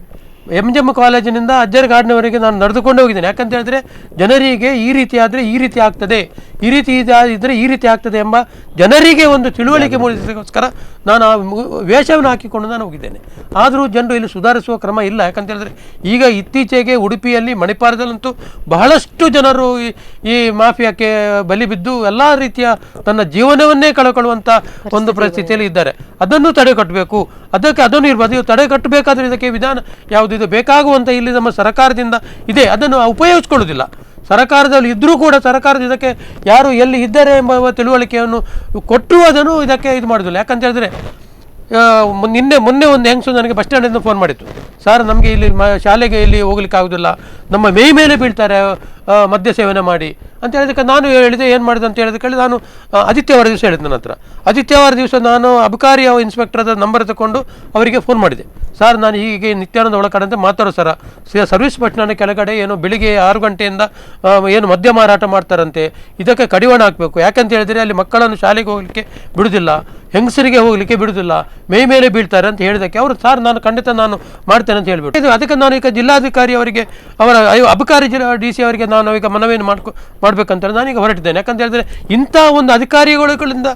MGM ಕಾಲೇಜಿನಿಂದ ಅಜ್ಜರ ಗಾರ್ಡ್ನವರೆಗೆ ನಾನು ನಡೆದುಕೊಂಡು ಹೋಗಿದ್ದೇನೆ. ಯಾಕಂತ ಹೇಳಿದ್ರೆ ಜನರಿಗೆ ಈ ರೀತಿ ಆದರೆ ಈ ರೀತಿ ಆಗ್ತದೆ, ಈ ರೀತಿ ಇದ್ದರೆ ಈ ರೀತಿ ಆಗ್ತದೆ ಎಂಬ ಜನರಿಗೆ ಒಂದು ತಿಳುವಳಿಕೆ ಮೂಡಿಸೋದಕ್ಕೋಸ್ಕರ ನಾನು ಆ ವೇಷವನ್ನು ಹಾಕಿಕೊಂಡು ನಾನು ಹೋಗಿದ್ದೇನೆ. ಆದರೂ ಜನರು ಇಲ್ಲಿ ಸುಧಾರಿಸುವ ಕ್ರಮ ಇಲ್ಲ. ಯಾಕಂತ ಹೇಳಿದ್ರೆ ಈಗ ಇತ್ತೀಚೆಗೆ ಉಡುಪಿಯಲ್ಲಿ, ಮಣಿಪಾಲದಲ್ಲಂತೂ ಬಹಳಷ್ಟು ಜನರು ಈ ಮಾಫಿಯಾಕ್ಕೆ ಬಲಿ ಬಿದ್ದು ಎಲ್ಲ ರೀತಿಯ ತನ್ನ ಜೀವನವನ್ನೇ ಕಳ್ಕೊಳ್ಳುವಂಥ ಒಂದು ಪರಿಸ್ಥಿತಿಯಲ್ಲಿ ಇದ್ದಾರೆ. ಅದನ್ನು ತಡೆಗಟ್ಟಬೇಕು. ಅದನ್ನು ಇರ್ಬೋದು. ತಡೆಗಟ್ಟಬೇಕಾದ್ರೆ ಇದಕ್ಕೆ ವಿಧಾನ ಯಾವುದು ಇದು ಬೇಕಾಗುವಂಥ ಇಲ್ಲಿ ನಮ್ಮ ಸರ್ಕಾರದಿಂದ ಇದೆ, ಅದನ್ನು ಉಪಯೋಗಿಸ್ಕೊಳ್ಳೋದಿಲ್ಲ. ಸರ್ಕಾರದಲ್ಲಿ ಇದ್ದರೂ ಕೂಡ ಸರ್ಕಾರದ ಇದಕ್ಕೆ ಯಾರು ಎಲ್ಲಿ ಇದ್ದಾರೆ ಎಂಬ ತಿಳುವಳಿಕೆಯನ್ನು ಕೊಟ್ಟು ಅದನ್ನು ಇದಕ್ಕೆ ಇದು ಮಾಡೋದಿಲ್ಲ. ಯಾಕಂತ ಹೇಳಿದ್ರೆ ಮೊನ್ನೆ ಒಂದು ಹೆಂಗಸು ನನಗೆ ಬಸ್ ಸ್ಟ್ಯಾಂಡಿಂದ ಫೋನ್ ಮಾಡಿತ್ತು. ಸರ್, ನಮಗೆ ಇಲ್ಲಿ ಶಾಲೆಗೆ ಇಲ್ಲಿ ಹೋಗ್ಲಿಕ್ಕೆ ಆಗೋದಿಲ್ಲ, ನಮ್ಮ ಮೈ ಮೇಲೆ ಬೀಳ್ತಾರೆ ಮದ್ಯ ಸೇವನೆ ಮಾಡಿ ಅಂತ ಹೇಳಿದಕ್ಕೆ ನಾನು ಹೇಳಿದೆ, ಏನು ಮಾಡಿದೆ ಅಂತ ಹೇಳಿದ ಕೇಳಿ ನಾನು ಆದಿತ್ಯವಾರ ದಿವಸ ಹೇಳಿದೆ. ನನ್ನ ಹತ್ರ ಆದಿತ್ಯವಾರ ದಿವಸ ನಾನು ಅಬಕಾರಿ ಇನ್ಸ್ಪೆಕ್ಟರ್ದ ನಂಬರ್ ತಗೊಂಡು ಅವರಿಗೆ ಫೋನ್ ಮಾಡಿದೆ. ಸರ್, ನಾನು ಹೀಗೆ ನಿತ್ಯಾನಂದ ಒಳಗಡೆ ಅಂತ ಮಾತಾಡೋ ಸರ, ಸರ್ವಿಸ್ ಪಟ್ಟಣ ಕೆಳಗಡೆ ಏನು ಬೆಳಿಗ್ಗೆ 6 ಗಂಟೆಯಿಂದ ಏನು ಮದ್ಯ ಮಾರಾಟ ಮಾಡ್ತಾರಂತೆ, ಇದಕ್ಕೆ ಕಡಿವಾಣ ಹಾಕಬೇಕು. ಯಾಕಂತ ಹೇಳಿದರೆ ಅಲ್ಲಿ ಮಕ್ಕಳನ್ನು ಶಾಲೆಗೆ ಹೋಗಲಿಕ್ಕೆ ಬಿಡುವುದಿಲ್ಲ, ಹೆಂಗಸರಿಗೆ ಹೋಗಲಿಕ್ಕೆ ಬಿಡುವುದಿಲ್ಲ, ಮೈ ಮೇಲೆ ಬೀಳ್ತಾರೆ ಅಂತ ಹೇಳಿದಕ್ಕೆ ಅವರು ಸರ್ ನಾನು ಖಂಡಿತ ನಾನು ಮಾಡ್ತೇನೆ ಅಂತ ಹೇಳಿಬಿಟ್ಟು ಅದಕ್ಕೆ ನಾನು ಈಗ ಜಿಲ್ಲಾಧಿಕಾರಿ ಅವರಿಗೆ ಅವರ ಅಬಕಾರಿ DC ಅವರಿಗೆ ನಾನು ಈಗ ಮನವಿಯನ್ನು ಮಾಡಬೇಕಂತೇಳಿ ನಾನೀಗ ಹೊರಟಿದ್ದೇನೆ. ಯಾಕಂತ ಹೇಳಿದ್ರೆ ಇಂಥ ಒಂದು ಅಧಿಕಾರಿಗಳಿಂದ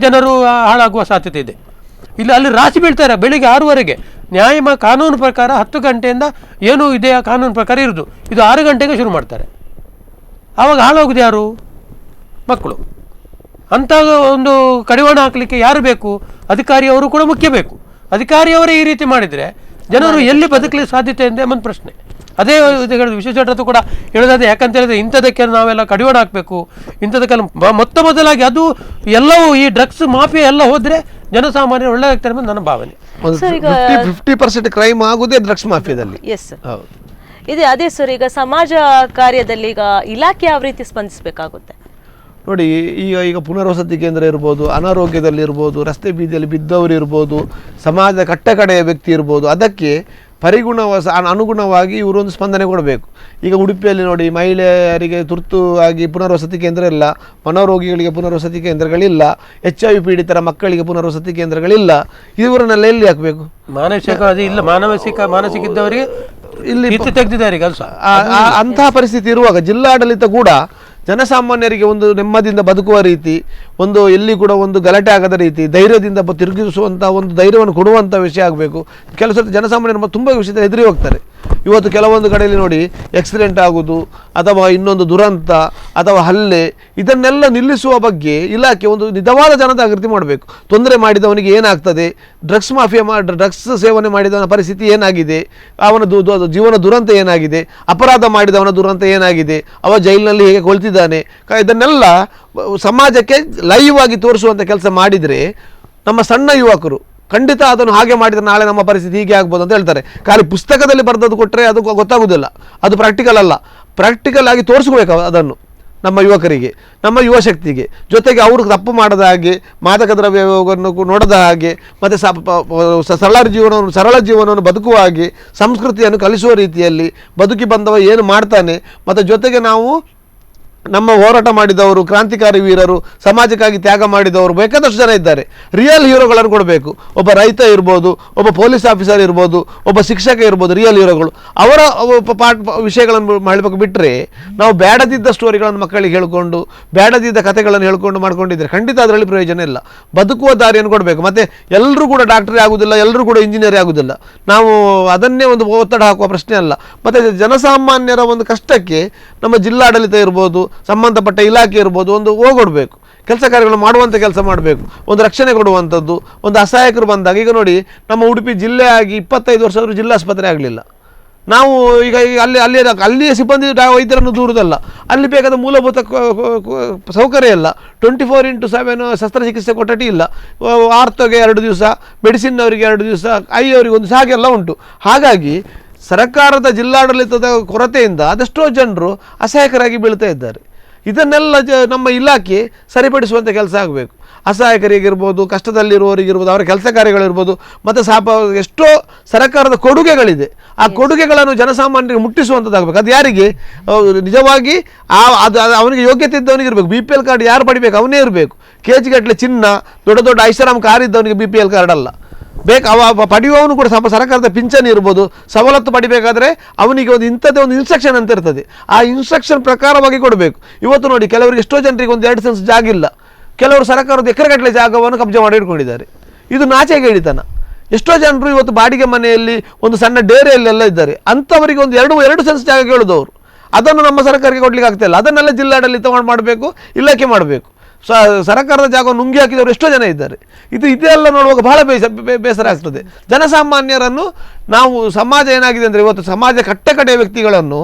ಜನರು ಹಾಳಾಗುವ ಸಾಧ್ಯತೆ ಇದೆ. ಅಲ್ಲಿ ರಾಶಿ ಬೀಳ್ತಾರೆ ಬೆಳಿಗ್ಗೆ 6ವರೆಗೆ. ಕಾನೂನು ಪ್ರಕಾರ 10 ಗಂಟೆಯಿಂದ ಏನು ಇದೆ ಆ ಕಾನೂನು ಪ್ರಕಾರ ಇರೋದು, ಇದು 6 ಗಂಟೆಗೆ ಶುರು ಮಾಡ್ತಾರೆ. ಆವಾಗ ಹಾಳಾಗೋದು ಯಾರು? ಮಕ್ಕಳು. ಅಂಥ ಒಂದು ಕಡಿವಾಣ ಹಾಕಲಿಕ್ಕೆ ಯಾರು ಬೇಕು? ಅಧಿಕಾರಿಯವರು ಕೂಡ ಮುಖ್ಯ ಬೇಕು. ಅಧಿಕಾರಿಯವರೇ ಈ ರೀತಿ ಮಾಡಿದರೆ ಜನರು ಎಲ್ಲಿ ಬದುಕಲಿಕ್ಕೆ ಸಾಧ್ಯತೆ ಎಂದೇ ಒಂದು ಪ್ರಶ್ನೆ. ಅದೇ ವಿಶ್ವೇಶ್ವರದ್ದು ಕೂಡ ಹೇಳೋದಾದ್ರೆ, ಯಾಕಂತ ಹೇಳಿದ್ರೆ ಇಂಥದಕ್ಕೆ ನಾವೆಲ್ಲ ಕಡಿವಾಣ ಹಾಕಬೇಕು. ಇಂಥದಕ್ಕೆಲ್ಲ ಮೊದಲಾಗಿ ಅದು ಎಲ್ಲವೂ ಈ ಡ್ರಗ್ಸ್ ಮಾಫಿಯಾ ಎಲ್ಲ ಹೋದರೆ ಜನಸಾಮಾನ್ಯರು ಒಳ್ಳೆದಾಗ್ತಾರೆ ಅನ್ನೋದು ನನ್ನ ಭಾವನೆ. 50% ಕ್ರೈಮ್ ಆಗುದೇ ಡ್ರಗ್ಸ್ ಮಾಫಿಯಾದಲ್ಲಿ. ಎಸ್ ಅದೇ ಸರ್. ಈಗ ಸಮಾಜ ಕಾರ್ಯದಲ್ಲಿ ಈಗ ಇಲಾಖೆ ಯಾವ ರೀತಿ ಸ್ಪಂದಿಸಬೇಕಾಗುತ್ತೆ ನೋಡಿ. ಈಗ ಪುನರ್ವಸತಿ ಕೇಂದ್ರ ಇರ್ಬೋದು, ಅನಾರೋಗ್ಯದಲ್ಲಿರ್ಬೋದು, ರಸ್ತೆ ಬೀದಿಯಲ್ಲಿ ಬಿದ್ದವರು ಇರ್ಬೋದು, ಸಮಾಜದ ಕಟ್ಟಕಡೆಯ ವ್ಯಕ್ತಿ ಇರ್ಬೋದು, ಅದಕ್ಕೆ ಅನುಗುಣವಾಗಿ ಇವರೊಂದು ಸ್ಪಂದನೆ ಕೊಡಬೇಕು. ಈಗ ಉಡುಪಿಯಲ್ಲಿ ನೋಡಿ, ಮಹಿಳೆಯರಿಗೆ ತುರ್ತು ಆಗಿ ಪುನರ್ವಸತಿ ಕೇಂದ್ರ ಇಲ್ಲ, ಮನೋರೋಗಿಗಳಿಗೆ ಪುನರ್ವಸತಿ ಕೇಂದ್ರಗಳಿಲ್ಲ, HIV ಪೀಡಿತರ ಮಕ್ಕಳಿಗೆ ಪುನರ್ವಸತಿ ಕೇಂದ್ರಗಳಿಲ್ಲ. ಇವರನ್ನೆಲ್ಲ ಎಲ್ಲಿ ಹಾಕಬೇಕು? ಮಾನಸಿಕ ಇದ್ದವರಿಗೆ ಇಲ್ಲಿ ತೆಗೆದಿದ್ದಾರೆ. ಅಂತಹ ಪರಿಸ್ಥಿತಿ ಇರುವಾಗ ಜಿಲ್ಲಾಡಳಿತ ಕೂಡ ಜನಸಾಮಾನ್ಯರಿಗೆ ಒಂದು ನೆಮ್ಮದಿಯಿಂದ ಬದುಕುವ ರೀತಿ, ಒಂದು ಎಲ್ಲಿ ಕೂಡ ಒಂದು ಗಲಾಟೆ ಆಗದ ರೀತಿ ಧೈರ್ಯದಿಂದ ತಿರುಗಿಸುವಂಥ ಒಂದು ಧೈರ್ಯವನ್ನು ಕೊಡುವಂಥ ವಿಷಯ ಆಗಬೇಕು. ಕೆಲವು ಸರ್ತಿ ಜನಸಾಮಾನ್ಯರು ತುಂಬ ವಿಷಯದ ಹೆದರಿ ಹೋಗ್ತಾರೆ. ಇವತ್ತು ಕೆಲವೊಂದು ಕಡೆಯಲ್ಲಿ ನೋಡಿ, ಆಕ್ಸಿಡೆಂಟ್ ಆಗುವುದು ಅಥವಾ ಇನ್ನೊಂದು ದುರಂತ ಅಥವಾ ಹಲ್ಲೆ, ಇದನ್ನೆಲ್ಲ ನಿಲ್ಲಿಸುವ ಬಗ್ಗೆ ಇಲಾಖೆ ಒಂದು ನಿಜವಾದ ಜನಜಾಗೃತಿ ಮಾಡಬೇಕು. ತೊಂದರೆ ಮಾಡಿದವನಿಗೆ ಏನಾಗ್ತದೆ, ಡ್ರಗ್ಸ್ ಮಾಫಿಯಾ ಡ್ರಗ್ಸ್ ಸೇವನೆ ಮಾಡಿದವನ ಪರಿಸ್ಥಿತಿ ಏನಾಗಿದೆ, ಅವನ ಜೀವನ ದುರಂತ ಏನಾಗಿದೆ, ಅಪರಾಧ ಮಾಡಿದವನ ದುರಂತ ಏನಾಗಿದೆ, ಅವ ಜೈಲಿನಲ್ಲಿ ಹೇಗೆ ಕೊಳ್ತಿದ್ದಾನೆ, ಇದನ್ನೆಲ್ಲ ಸಮಾಜಕ್ಕೆ ಲೈವ್ ಆಗಿ ತೋರಿಸುವಂಥ ಕೆಲಸ ಮಾಡಿದರೆ ನಮ್ಮ ಸಣ್ಣ ಯುವಕರು ಖಂಡಿತ ಅದನ್ನು ಹಾಗೆ ಮಾಡಿದರೆ ನಾಳೆ ನಮ್ಮ ಪರಿಸ್ಥಿತಿ ಹೀಗೆ ಆಗ್ಬೋದು ಅಂತ ಹೇಳ್ತಾರೆ. ಖಾಲಿ ಪುಸ್ತಕದಲ್ಲಿ ಬರೆದದ್ದು ಕೊಟ್ಟರೆ ಅದು ಗೊತ್ತಾಗೋದಿಲ್ಲ, ಅದು ಪ್ರಾಕ್ಟಿಕಲ್ ಅಲ್ಲ. ಪ್ರಾಕ್ಟಿಕಲ್ ಆಗಿ ತೋರಿಸ್ಬೇಕು ಅದನ್ನು ನಮ್ಮ ಯುವಕರಿಗೆ, ನಮ್ಮ ಯುವ ಶಕ್ತಿಗೆ. ಜೊತೆಗೆ ಅವರು ತಪ್ಪು ಮಾಡದ ಹಾಗೆ, ಮಾದಕ ದ್ರವ್ಯವನ್ನು ನೋಡದ ಹಾಗೆ, ಮತ್ತು ಸರಳ ಜೀವನವನ್ನು ಬದುಕುವ ಹಾಗೆ, ಸಂಸ್ಕೃತಿಯನ್ನು ಕಲಿಸುವ ರೀತಿಯಲ್ಲಿ ಬದುಕಿ ಬಂದವ ಏನು ಮಾಡ್ತಾನೆ, ಮತ್ತು ಜೊತೆಗೆ ನಾವು ನಮ್ಮ ಹೋರಾಟ ಮಾಡಿದವರು, ಕ್ರಾಂತಿಕಾರಿ ವೀರರು, ಸಮಾಜಕ್ಕಾಗಿ ತ್ಯಾಗ ಮಾಡಿದವರು ಬೇಕಾದಷ್ಟು ಜನ ಇದ್ದಾರೆ. ರಿಯಲ್ ಹೀರೋಗಳನ್ನು ಕೊಡಬೇಕು. ಒಬ್ಬ ರೈತ ಇರ್ಬೋದು, ಒಬ್ಬ ಪೊಲೀಸ್ ಆಫೀಸರ್ ಇರ್ಬೋದು, ಒಬ್ಬ ಶಿಕ್ಷಕ ಇರ್ಬೋದು, ರಿಯಲ್ ಹೀರೋಗಳು. ಅವರ ವಿಷಯಗಳನ್ನು ಮಾಡಬೇಕು. ಬಿಟ್ಟರೆ ನಾವು ಬೇಡದಿದ್ದ ಸ್ಟೋರಿಗಳನ್ನು ಮಕ್ಕಳಿಗೆ ಹೇಳ್ಕೊಂಡು, ಬೇಡದಿದ್ದ ಕಥೆಗಳನ್ನು ಹೇಳ್ಕೊಂಡು ಮಾಡ್ಕೊಂಡಿದ್ರೆ ಖಂಡಿತ ಅದರಲ್ಲಿ ಪ್ರಯೋಜನ ಇಲ್ಲ. ಬದುಕುವ ದಾರಿಯನ್ನು ಕೊಡಬೇಕು. ಮತ್ತು ಎಲ್ಲರೂ ಕೂಡ ಡಾಕ್ಟರೇ ಆಗೋದಿಲ್ಲ, ಎಲ್ಲರೂ ಕೂಡ ಇಂಜಿನಿಯರೇ ಆಗೋದಿಲ್ಲ. ನಾವು ಅದನ್ನೇ ಒಂದು ಒತ್ತಡ ಹಾಕುವ ಪ್ರಶ್ನೆ ಅಲ್ಲ. ಮತ್ತು ಜನಸಾಮಾನ್ಯರ ಒಂದು ಕಷ್ಟಕ್ಕೆ ನಮ್ಮ ಜಿಲ್ಲಾಡಳಿತ ಇರ್ಬೋದು, ಸಂಬಂಧಪಟ್ಟ ಇಲಾಖೆ ಇರ್ಬೋದು, ಒಂದು ಹೋಗೊಡ್ಬೇಕು. ಕೆಲಸ ಕಾರ್ಯಗಳು ಮಾಡುವಂಥ ಕೆಲಸ ಮಾಡಬೇಕು. ಒಂದು ರಕ್ಷಣೆ ಕೊಡುವಂಥದ್ದು, ಒಂದು ಅಸಹಾಯಕರು ಬಂದಾಗ, ಈಗ ನೋಡಿ ನಮ್ಮ ಉಡುಪಿ ಜಿಲ್ಲೆ ಆಗಿ 25 ವರ್ಷ ಆದರೂ ಜಿಲ್ಲಾಸ್ಪತ್ರೆ ಆಗಲಿಲ್ಲ. ನಾವು ಈಗ ಅಲ್ಲಿಯ ಸಿಬ್ಬಂದಿ ವೈದ್ಯರನ್ನು ದೂರದಲ್ಲ, ಅಲ್ಲಿ ಬೇಕಾದ ಮೂಲಭೂತ ಸೌಕರ್ಯ ಇಲ್ಲ. 24x7 ಶಸ್ತ್ರಚಿಕಿತ್ಸೆ ಕೊಠಡಿ ಇಲ್ಲ. ಆರ್ತೋಗೆ 2 ದಿವಸ, ಮೆಡಿಸಿನ್ನವರಿಗೆ 2 ದಿವಸ, ಅವರಿಗೆ 1 ದಿವಸ, ಹಾಗೆಲ್ಲ ಉಂಟು. ಹಾಗಾಗಿ ಸರ್ಕಾರದ ಜಿಲ್ಲಾಡಳಿತದ ಕೊರತೆಯಿಂದ ಅದೆಷ್ಟೋ ಜನರು ಅಸಹಾಯಕರಾಗಿ ಬೀಳ್ತಾ ಇದ್ದಾರೆ. ಇದನ್ನೆಲ್ಲ ನಮ್ಮ ಇಲಾಖೆ ಸರಿಪಡಿಸುವಂಥ ಕೆಲಸ ಆಗಬೇಕು. ಅಸಹಾಯಕರಿಗಿರ್ಬೋದು, ಕಷ್ಟದಲ್ಲಿರುವವರಿಗಿರ್ಬೋದು, ಅವರ ಕೆಲಸ ಕಾರ್ಯಗಳಿರ್ಬೋದು, ಮತ್ತು ಎಷ್ಟೋ ಸರ್ಕಾರದ ಕೊಡುಗೆಗಳಿದೆ. ಆ ಕೊಡುಗೆಗಳನ್ನು ಜನಸಾಮಾನ್ಯರಿಗೆ ಮುಟ್ಟಿಸುವಂಥದ್ದಾಗಬೇಕು. ಅದು ಯಾರಿಗೆ ನಿಜವಾಗಿ ಅದು ಅವನಿಗೆ ಯೋಗ್ಯತೆ ಇದ್ದವನಿಗೆ ಇರಬೇಕು. BPL ಕಾರ್ಡ್ ಯಾರು ಪಡಿಬೇಕು ಅವನೇ ಇರಬೇಕು. KG ಗಟ್ಟಲೆ ಚಿನ್ನ, ದೊಡ್ಡ ದೊಡ್ಡ ಐಷಾರಾಮ್ ಕಾರ್ ಇದ್ದವನಿಗೆ BPL ಕಾರ್ಡ್ ಅಲ್ಲ ಬೇಕು. ಪಡೆಯುವವನು ಕೂಡ ಸರ್ಕಾರದ ಪಿಂಚಣಿ ಇರ್ಬೋದು, ಸವಲತ್ತು ಪಡಿಬೇಕಾದ್ರೆ ಅವನಿಗೆ ಒಂದು ಇಂಥದ್ದೇ ಒಂದು ಇನ್ಸ್ಟ್ರಕ್ಷನ್ ಅಂತ ಇರ್ತದೆ. ಆ ಇನ್ಸ್ಟ್ರಕ್ಷನ್ ಪ್ರಕಾರವಾಗಿ ಕೊಡಬೇಕು. ಇವತ್ತು ನೋಡಿ, ಕೆಲವರಿಗೆ ಎಷ್ಟೋ ಜನರಿಗೆ ಒಂದು 2 ಸೆನ್ಸ್ ಜಾಗ ಇಲ್ಲ. ಕೆಲವರು ಸರ್ಕಾರದ ಎಕರೆಗಟ್ಟಲೆ ಜಾಗವನ್ನು ಕಬ್ಜೆ ಮಾಡಿ ಇಟ್ಕೊಂಡಿದ್ದಾರೆ. ಇದು ನಾಚೆಗೆ ಹಿಡಿತನ. ಎಷ್ಟೋ ಜನರು ಇವತ್ತು ಬಾಡಿಗೆ ಮನೆಯಲ್ಲಿ, ಒಂದು ಸಣ್ಣ ಡೇರೆಯಲ್ಲೆಲ್ಲ ಇದ್ದಾರೆ. ಅಂಥವರಿಗೆ ಒಂದು 2 ಸೆನ್ಸ್ ಜಾಗ ಕೇಳಿದವರು, ಅದನ್ನು ನಮ್ಮ ಸರ್ಕಾರಕ್ಕೆ ಕೊಡ್ಲಿಕ್ಕೆ ಆಗ್ತಾಯಿಲ್ಲ. ಅದನ್ನೆಲ್ಲ ಜಿಲ್ಲಾಡಳಿತ ಮಾಡಬೇಕು, ಇಲಾಖೆ ಮಾಡಬೇಕು. ಸರ್ಕಾರದ ಜಾಗವನ್ನು ನುಂಗಿ ಹಾಕಿದವರು ಎಷ್ಟೋ ಜನ ಇದ್ದಾರೆ. ಇದೆಲ್ಲ ನೋಡುವಾಗ ಬಹಳ ಬೇಸರ ಆಗ್ತದೆ. ಜನಸಾಮಾನ್ಯರನ್ನು ನಾವು ಸಮಾಜ ಏನಾಗಿದೆ ಅಂದರೆ, ಇವತ್ತು ಸಮಾಜ ಕಟ್ಟಕಡೆಯ ವ್ಯಕ್ತಿಗಳನ್ನು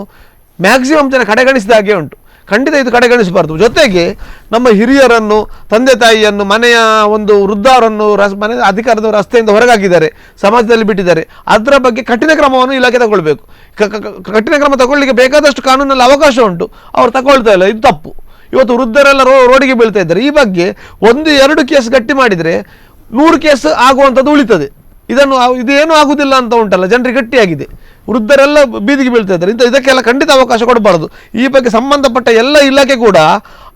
ಮ್ಯಾಕ್ಸಿಮಮ್ ಜನ ಕಡೆಗಣಿಸಿದ ಹಾಗೆ ಉಂಟು. ಖಂಡಿತ ಇದು ಕಡೆಗಣಿಸಬಾರ್ದು. ಜೊತೆಗೆ ನಮ್ಮ ಹಿರಿಯರನ್ನು, ತಂದೆ ತಾಯಿಯನ್ನು, ಮನೆಯ ಒಂದು ವೃದ್ಧರನ್ನು ಮನೆ ಅಧಿಕಾರದ ರಸ್ತೆಯಿಂದ ಹೊರಗಾಕಿದ್ದಾರೆ, ಸಮಾಜದಲ್ಲಿ ಬಿಟ್ಟಿದ್ದಾರೆ. ಅದರ ಬಗ್ಗೆ ಕಠಿಣ ಕ್ರಮವನ್ನು ಇಲಾಖೆ ತಗೊಳ್ಬೇಕು. ಕಠಿಣ ಕ್ರಮ ತಗೊಳ್ಳಿಕ್ಕೆ ಬೇಕಾದಷ್ಟು ಕಾನೂನಲ್ಲಿ ಅವಕಾಶ ಉಂಟು, ಅವ್ರು ತಗೊಳ್ತಾ ಇಲ್ಲ. ಇದು ತಪ್ಪು. ಇವತ್ತು ವೃದ್ಧರೆಲ್ಲ ರೋಡಿಗೆ ಬೀಳ್ತಾ ಇದ್ದಾರೆ. ಈ ಬಗ್ಗೆ 1-2 ಕೇಸ್ ಗಟ್ಟಿ ಮಾಡಿದರೆ 100 ಕೇಸ್ ಆಗುವಂಥದ್ದು ಉಳಿತದೆ. ಇದೇನೂ ಆಗುವುದಿಲ್ಲ ಅಂತ ಉಂಟಲ್ಲ, ಜನರಿಗೆ ಗಟ್ಟಿಯಾಗಿದೆ. ವೃದ್ಧರೆಲ್ಲ ಬೀದಿಗೆ ಬೀಳ್ತಾ ಇದ್ದಾರೆ. ಇದಕ್ಕೆಲ್ಲ ಖಂಡಿತ ಅವಕಾಶ ಕೊಡಬಾರ್ದು. ಈ ಬಗ್ಗೆ ಸಂಬಂಧಪಟ್ಟ ಎಲ್ಲ ಇಲಾಖೆ ಕೂಡ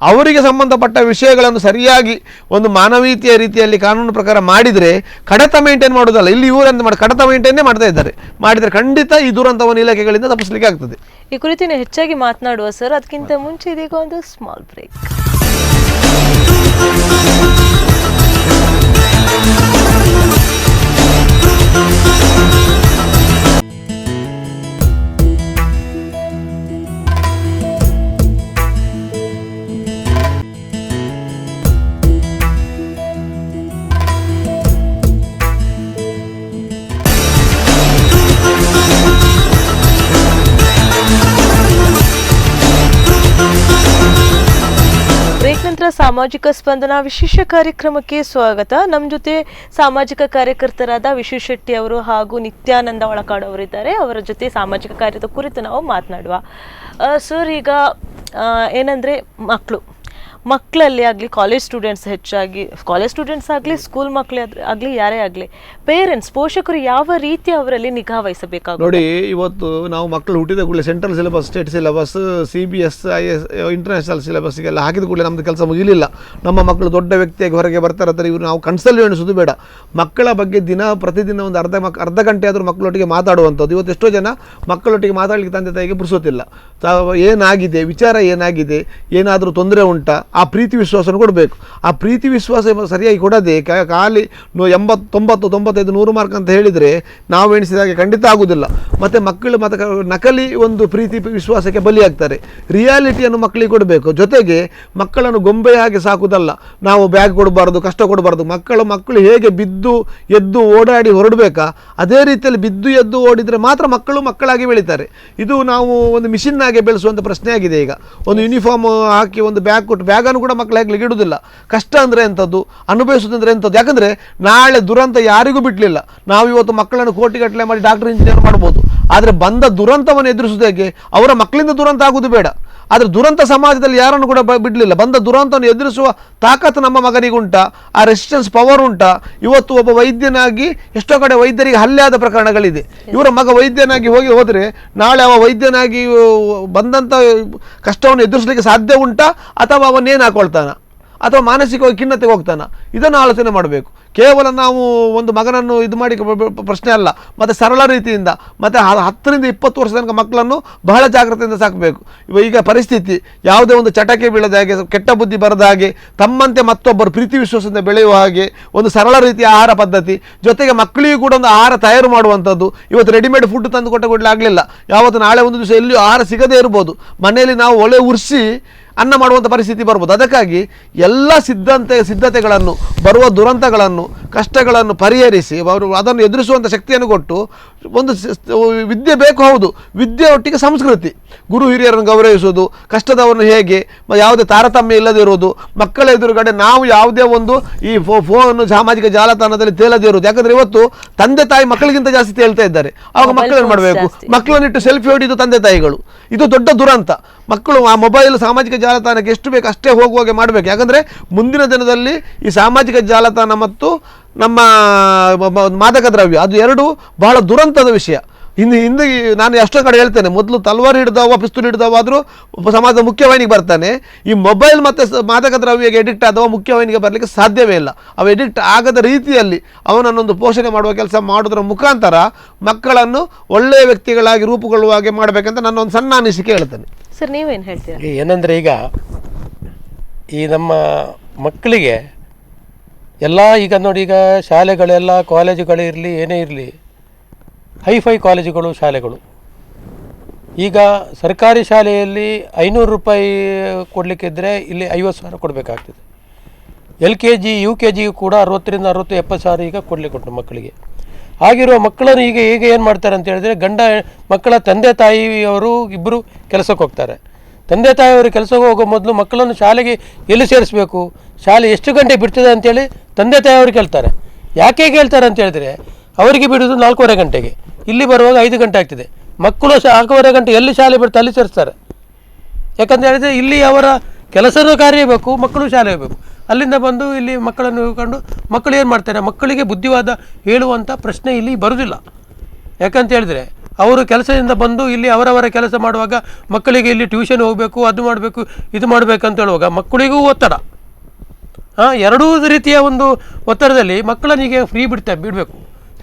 ಅವರಿಗೆ ಸಂಬಂಧಪಟ್ಟ ವಿಷಯಗಳನ್ನು ಸರಿಯಾಗಿ ಒಂದು ಮಾನವೀಯತೆಯ ರೀತಿಯಲ್ಲಿ ಕಾನೂನು ಪ್ರಕಾರ ಮಾಡಿದರೆ, ಕಡತ ಮೇಂಟೈನ್ ಮಾಡೋದಲ್ಲ. ಇಲ್ಲಿ ಇವರಂತ ಕಡತ ಮೇಂಟೈನ್ನೇ ಮಾಡ್ತಾ ಇದ್ದಾರೆ. ಮಾಡಿದರೆ ಖಂಡಿತ ಈ ದುರಂತವನ್ನು ಇಲಾಖೆಗಳಿಂದ ತಪ್ಪಿಸಲಿಕ್ಕೆ ಆಗ್ತದೆ. ಈ ಕುರಿತು ಹೆಚ್ಚಾಗಿ ಮಾತನಾಡುವ ಸರ್. ಅದಕ್ಕಿಂತ ಮುಂಚೆ ಇದೀಗ ಒಂದು ಸ್ಮಾಲ್ ಬ್ರೇಕ್. ನಂತರ ಸಾಮಾಜಿಕ ಸ್ಪಂದನ ವಿಶೇಷ ಕಾರ್ಯಕ್ರಮಕ್ಕೆ ಸ್ವಾಗತ. ನಮ್ಮ ಜೊತೆ ಸಾಮಾಜಿಕ ಕಾರ್ಯಕರ್ತರಾದ ವಿಶು ಶೆಟ್ಟಿ ಅವರು ಹಾಗೂ ನಿತ್ಯಾನಂದ ಒಳಕಾಡು ಅವರಿದ್ದಾರೆ. ಅವರ ಜೊತೆ ಸಾಮಾಜಿಕ ಕಾರ್ಯದ ಕುರಿತು ನಾವು ಮಾತನಾಡುವ. ಸರ್, ಈಗ ಏನಂದರೆ ಮಕ್ಕಳಲ್ಲಿ ಆಗಲಿ, ಕಾಲೇಜ್ ಸ್ಟೂಡೆಂಟ್ಸ್ ಹೆಚ್ಚಾಗಿ, ಕಾಲೇಜ್ ಸ್ಟೂಡೆಂಟ್ಸ್ ಆಗಲಿ, ಸ್ಕೂಲ್ ಮಕ್ಕಳೇ ಆಗಲಿ, ಯಾರೇ ಆಗಲಿ, ಪೇರೆಂಟ್ಸ್, ಪೋಷಕರು ಯಾವ ರೀತಿ ಅವರಲ್ಲಿ ನಿಗಾ ವಹಿಸಬೇಕಾಗುತ್ತೆ? ನೋಡಿ, ಇವತ್ತು ನಾವು ಮಕ್ಕಳು ಹುಟ್ಟಿದ ಕೂಡಲೇ central syllabus, state syllabus, CBS, IS, international ಸಿಲೆಬಸ್ಗೆಲ್ಲ ಹಾಕಿದ ಕೂಡಲೇ ನಮ್ಮದು ಕೆಲಸ ಮುಗಿಲಿಲ್ಲ. ನಮ್ಮ ಮಕ್ಕಳು ದೊಡ್ಡ ವ್ಯಕ್ತಿಯಾಗಿ ಹೊರಗೆ ಬರ್ತಾರೆ. ಇವರು ನಾವು ಕನಸಲ್ಲಿ ಎಣಿಸೋದು ಬೇಡ. ಮಕ್ಕಳ ಬಗ್ಗೆ ಪ್ರತಿದಿನ ಒಂದು ಅರ್ಧ ಗಂಟೆ ಆದರೂ ಮಕ್ಕಳೊಟ್ಟಿಗೆ ಮಾತಾಡುವಂಥದ್ದು. ಇವತ್ತು ಎಷ್ಟೋ ಜನ ಮಕ್ಕಳೊಟ್ಟಿಗೆ ಮಾತಾಡಲಿಕ್ಕೆ ತಂದೆ ತಾಯಿಗೆ ಪುರ್ಸೋತಿಲ್ಲ. ಏನಾಗಿದೆ, ವಿಚಾರ ಏನಾಗಿದೆ, ಏನಾದರೂ ತೊಂದರೆ ಉಂಟಾ, ಆ ಪ್ರೀತಿ ವಿಶ್ವಾಸನ ಕೊಡಬೇಕು. ಆ ಪ್ರೀತಿ ವಿಶ್ವಾಸ ಸರಿಯಾಗಿ ಕೊಡದೆ ಖಾಲಿ 80, 90, 95, 100 ಮಾರ್ಕ್ ಅಂತ ಹೇಳಿದರೆ ನಾವು ಎಣಿಸಿದಾಗೆ ಖಂಡಿತ ಆಗುವುದಿಲ್ಲ. ಮತ್ತು ಮಕ್ಕಳು ನಕಲಿ ಒಂದು ಪ್ರೀತಿ ವಿಶ್ವಾಸಕ್ಕೆ ಬಲಿಯಾಗ್ತಾರೆ. ರಿಯಾಲಿಟಿಯನ್ನು ಮಕ್ಕಳಿಗೆ ಕೊಡಬೇಕು. ಜೊತೆಗೆ ಮಕ್ಕಳನ್ನು ಗೊಂಬೆ ಹಾಗೆ ಸಾಕುವುದಲ್ಲ. ನಾವು ಬ್ಯಾಗ್ ಕೊಡಬಾರ್ದು, ಕಷ್ಟ ಕೊಡಬಾರ್ದು. ಮಕ್ಕಳು ಹೇಗೆ ಬಿದ್ದು ಎದ್ದು ಓಡಾಡಿ ಹೊರಡಬೇಕಾ, ಅದೇ ರೀತಿಯಲ್ಲಿ ಬಿದ್ದು ಎದ್ದು ಓಡಿದರೆ ಮಾತ್ರ ಮಕ್ಕಳಾಗಿ ಬೆಳೀತಾರೆ. ಇದು ನಾವು ಒಂದು ಮಿಷಿನ್ನಾಗೆ ಬೆಳೆಸುವಂಥ ಪ್ರಶ್ನೆ ಆಗಿದೆ. ಈಗ ಒಂದು ಯೂನಿಫಾರ್ಮ್ ಹಾಕಿ ಒಂದು ಬ್ಯಾಗ್ ಕೊಟ್ಟು ಬ್ಯಾಗನ್ನು ಕೂಡ ಮಕ್ಕಳು ಹಾಕಲಿಕ್ಕೆ ಇಡುವುದಿಲ್ಲ. ಕಷ್ಟ ಅಂದರೆ ಎಂಥದ್ದು, ಅನುಭವಿಸೋದಂದರೆ ಎಂಥದ್ದು. ಯಾಕಂದರೆ ನಾಳೆ ದುರಂತ ಯಾರಿಗೂ ಬಿಡಲಿಲ್ಲ. ನಾವು ಇವತ್ತು ಮಕ್ಕಳನ್ನು ಕೋಟಿಗಟ್ಟಲೆ ಮಾಡಿ ಡಾಕ್ಟರ್, ಇಂಜಿನಿಯರ್ ಮಾಡ್ಬೋದು. ಆದರೆ ಬಂದ ದುರಂತವನ್ನು ಎದುರಿಸೋದು ಹೇಗೆ? ಅವರ ಮಕ್ಕಳಿಂದ ದುರಂತ ಆಗೋದು ಬೇಡ. ಆದರೆ ದುರಂತ ಸಮಾಜದಲ್ಲಿ ಯಾರನ್ನು ಕೂಡ ಬಿಡಲಿಲ್ಲ. ಬಂದ ದುರಂತವನ್ನು ಎದುರಿಸುವ ತಾಕತ್ತು ನಮ್ಮ ಮಗನಿಗುಂಟಾ, ಆ ರೆಸಿಸ್ಟೆನ್ಸ್ ಪವರ್ ಉಂಟಾ? ಇವತ್ತು ಒಬ್ಬ ವೈದ್ಯನಾಗಿ ಎಷ್ಟೋ ಕಡೆ ವೈದ್ಯರಿಗೆ ಹಲ್ಲೆ ಆದ ಪ್ರಕರಣಗಳಿದೆ. ಇವರ ಮಗ ವೈದ್ಯನಾಗಿ ಹೋದರೆ ನಾಳೆ ಅವ ವೈದ್ಯನಾಗಿ ಬಂದಂಥ ಕಷ್ಟವನ್ನು ಎದುರಿಸಲಿಕ್ಕೆ ಸಾಧ್ಯ ಉಂಟಾ, ಅಥವಾ ಅವನ್ನೇನು ಹಾಕೊಳ್ತಾನ, ಅಥವಾ ಮಾನಸಿಕವಾಗಿ ಖಿನ್ನತೆಗೆ ಹೋಗ್ತಾನ? ಇದನ್ನು ಆಲೋಚನೆ ಮಾಡಬೇಕು. ಕೇವಲ ನಾವು ಒಂದು ಮಗನನ್ನು ಇದು ಮಾಡಿ ಪ್ರಶ್ನೆ ಅಲ್ಲ. ಮತ್ತು ಸರಳ ರೀತಿಯಿಂದ, ಮತ್ತು 10ರಿಂದ 20 ವರ್ಷ ತನಕ ಮಕ್ಕಳನ್ನು ಬಹಳ ಜಾಗ್ರತೆಯಿಂದ ಸಾಕಬೇಕು. ಈಗ ಪರಿಸ್ಥಿತಿ ಯಾವುದೇ ಒಂದು ಚಟಕ್ಕೆ ಬೀಳದ ಹಾಗೆ, ಕೆಟ್ಟ ಬುದ್ಧಿ ಬರದ ಹಾಗೆ, ತಮ್ಮಂತೆ ಮತ್ತೊಬ್ಬರು ಪ್ರೀತಿ ವಿಶ್ವಾಸದಿಂದ ಬೆಳೆಯುವ ಹಾಗೆ ಒಂದು ಸರಳ ರೀತಿಯ ಆಹಾರ ಪದ್ಧತಿ, ಜೊತೆಗೆ ಮಕ್ಕಳಿಗೂ ಕೂಡ ಒಂದು ಆಹಾರ ತಯಾರು ಮಾಡುವಂಥದ್ದು. ಇವತ್ತು ರೆಡಿಮೇಡ್ ಫುಡ್ ತಂದು ಕೊಟ್ಟೆ ಆಗಲಿಲ್ಲ. ಯಾವತ್ತು ನಾಳೆ ಒಂದು ದಿವಸ ಎಲ್ಲಿಯೂ ಆಹಾರ ಸಿಗದೇ ಇರ್ಬೋದು. ಮನೆಯಲ್ಲಿ ನಾವು ಒಲೆ ಉರಿಸಿ ಅನ್ನ ಮಾಡುವಂಥ ಪರಿಸ್ಥಿತಿ ಬರ್ಬೋದು. ಅದಕ್ಕಾಗಿ ಎಲ್ಲ ಸಿದ್ಧತೆಗಳನ್ನು, ಬರುವ ದುರಂತಗಳನ್ನು, ಕಷ್ಟಗಳನ್ನು ಪರಿಹರಿಸಿ ಅವರು ಅದನ್ನು ಎದುರಿಸುವಂಥ ಶಕ್ತಿಯನ್ನು ಕೊಟ್ಟು, ಒಂದು ವಿದ್ಯೆ ಬೇಕು, ಹೌದು, ವಿದ್ಯೆ ಒಟ್ಟಿಗೆ ಸಂಸ್ಕೃತಿ, ಗುರು ಹಿರಿಯರನ್ನು ಗೌರವಿಸುವುದು, ಕಷ್ಟದವರನ್ನು ಹೇಗೆ ಯಾವುದೇ ತಾರತಮ್ಯ ಇಲ್ಲದೆ ಇರುವುದು, ಮಕ್ಕಳ ಎದುರುಗಡೆ ನಾವು ಯಾವುದೇ ಒಂದು ಈ ಫೋನ್, ಸಾಮಾಜಿಕ ಜಾಲತಾಣದಲ್ಲಿ ತೇಲದೇ ಇರುವುದು. ಯಾಕಂದರೆ ಇವತ್ತು ತಂದೆ ತಾಯಿ ಮಕ್ಕಳಿಗಿಂತ ಜಾಸ್ತಿ ತೇಲ್ತಾ ಇದ್ದಾರೆ. ಆವಾಗ ಮಕ್ಕಳೇನು ಮಾಡಬೇಕು? ಮಕ್ಕಳನ್ನಿಟ್ಟು ಸೆಲ್ಫಿ ಹೊಡಿದು ತಂದೆ ತಾಯಿಗಳು. ಇದು ದೊಡ್ಡ ದುರಂತ. ಮಕ್ಕಳು ಆ ಮೊಬೈಲ್, ಸಾಮಾಜಿಕ ಜಾಲತಾಣಕ್ಕೆ ಎಷ್ಟು ಬೇಕು ಅಷ್ಟೇ ಹೋಗುವಾಗೆ ಮಾಡಬೇಕು. ಯಾಕಂದರೆ ಮುಂದಿನ ದಿನದಲ್ಲಿ ಈ ಸಾಮಾಜಿಕ ಜಾಲತಾಣ ಮತ್ತು ನಮ್ಮ ಮಾದಕ ದ್ರವ್ಯ ಅದು ಎರಡು ಬಹಳ ದುರಂತದ ವಿಷಯ. ಹಿಂದೆ ನಾನು ಎಷ್ಟೋ ಕಡೆ ಹೇಳ್ತೇನೆ, ಮೊದಲು ತಲ್ವಾರ್ ಹಿಡಿದವ ಪಿಸ್ತೂಲ್ ಹಿಡಿದವಾದರೂ ಸಮಾಜದ ಮುಖ್ಯವಾಹಿನಿಗೆ ಬರ್ತಾನೆ. ಈ ಮೊಬೈಲ್ ಮತ್ತು ಮಾದಕ ದ್ರವ್ಯಕ್ಕೆ ಎಡಿಕ್ಟ್ ಆದವ ಮುಖ್ಯವಾಹಿನಿಗೆ ಬರಲಿಕ್ಕೆ ಸಾಧ್ಯವೇ ಇಲ್ಲ. ಅವ ಎಡಿಕ್ಟ್ ಆಗದ ರೀತಿಯಲ್ಲಿ ಅವನನ್ನೊಂದು ಪೋಷಣೆ ಮಾಡುವ ಕೆಲಸ ಮಾಡೋದ್ರ ಮುಖಾಂತರ ಮಕ್ಕಳನ್ನು ಒಳ್ಳೆಯ ವ್ಯಕ್ತಿಗಳಾಗಿ ರೂಪುಗೊಳ್ಳುವ ಹಾಗೆ ಮಾಡಬೇಕಂತ ನನ್ನ ಒಂದು ಸಣ್ಣ ಅನಿಸಿಕೆ ಹೇಳ್ತೇನೆ. ಸರ್ ನೀವೇನು ಹೇಳ್ತೀರಾ? ಏನಂದರೆ ಈಗ ಈ ನಮ್ಮ ಮಕ್ಕಳಿಗೆ ಎಲ್ಲ ಈಗ ನೋಡಿ, ಈಗ ಶಾಲೆಗಳೆಲ್ಲ ಕಾಲೇಜುಗಳಿರಲಿ ಏನೇ ಇರಲಿ, ಹೈಫೈ ಕಾಲೇಜುಗಳು ಶಾಲೆಗಳು. ಈಗ ಸರ್ಕಾರಿ ಶಾಲೆಯಲ್ಲಿ 500 ರೂಪಾಯಿ ಕೊಡಲಿಕ್ಕಿದ್ರೆ ಇಲ್ಲಿ 50,000 ಕೊಡಬೇಕಾಗ್ತದೆ. LKG UKG ಕೂಡ 60,000 60,000 70,000 ಈಗ ಕೊಡಲಿಕ್ಕೆ ಮಕ್ಕಳಿಗೆ. ಆಗಿರುವ ಮಕ್ಕಳನ್ನು ಈಗ ಏನು ಮಾಡ್ತಾರೆ ಅಂತ ಹೇಳಿದ್ರೆ, ಮಕ್ಕಳ ತಂದೆ ತಾಯಿಯವರು ಇಬ್ಬರು ಕೆಲಸಕ್ಕೆ ಹೋಗ್ತಾರೆ. ತಂದೆ ತಾಯಿಯವರು ಕೆಲಸಕ್ಕೆ ಹೋಗೋ ಮೊದಲು ಮಕ್ಕಳನ್ನು ಶಾಲೆಗೆ ಎಲ್ಲಿ ಸೇರಿಸಬೇಕು, ಶಾಲೆ ಎಷ್ಟು ಗಂಟೆ ಬಿಡ್ತದೆ ಅಂತೇಳಿ ತಂದೆ ತಾಯಿಯವರು ಕೇಳ್ತಾರೆ. ಯಾಕೆ ಕೇಳ್ತಾರೆ ಅಂತ ಹೇಳಿದ್ರೆ, ಅವರಿಗೆ ಬಿಡೋದು 4:15 ಗಂಟೆಗೆ, ಇಲ್ಲಿ ಬರುವಾಗ 5 ಗಂಟೆ ಆಗ್ತದೆ. ಮಕ್ಕಳು 4:15 ಗಂಟೆ ಎಲ್ಲಿ ಶಾಲೆ ಬಿಡ್ತಾ ಅಲ್ಲಿ ಸೇರಿಸ್ತಾರೆ. ಯಾಕಂತ ಹೇಳಿದರೆ ಇಲ್ಲಿ ಅವರ ಕೆಲಸದ ಕಾರ್ಯ ಬೇಕು, ಮಕ್ಕಳು ಶಾಲೆ ಬೇಕು. ಅಲ್ಲಿಂದ ಬಂದು ಇಲ್ಲಿ ಮಕ್ಕಳನ್ನು ಹಿಡ್ಕೊಂಡು ಮಕ್ಕಳು ಏನು ಮಾಡ್ತಾರೆ, ಮಕ್ಕಳಿಗೆ ಬುದ್ಧಿವಾದ ಹೇಳುವಂಥ ಪ್ರಶ್ನೆ ಇಲ್ಲಿ ಬರುವುದಿಲ್ಲ. ಯಾಕಂತ ಹೇಳಿದರೆ ಅವರು ಕೆಲಸದಿಂದ ಬಂದು ಇಲ್ಲಿ ಅವರವರ ಕೆಲಸ ಮಾಡುವಾಗ ಮಕ್ಕಳಿಗೆ ಇಲ್ಲಿ ಟ್ಯೂಷನ್ ಹೋಗಬೇಕು, ಅದು ಮಾಡಬೇಕು, ಇದು ಮಾಡಬೇಕಂತ ಹೇಳುವಾಗ ಮಕ್ಕಳಿಗೂ ಒತ್ತಡ. ಎರಡೂ ರೀತಿಯ ಒಂದು ಒತ್ತಡದಲ್ಲಿ ಮಕ್ಕಳನಿಗೆ ಫ್ರೀ ಬಿಡಬೇಕು.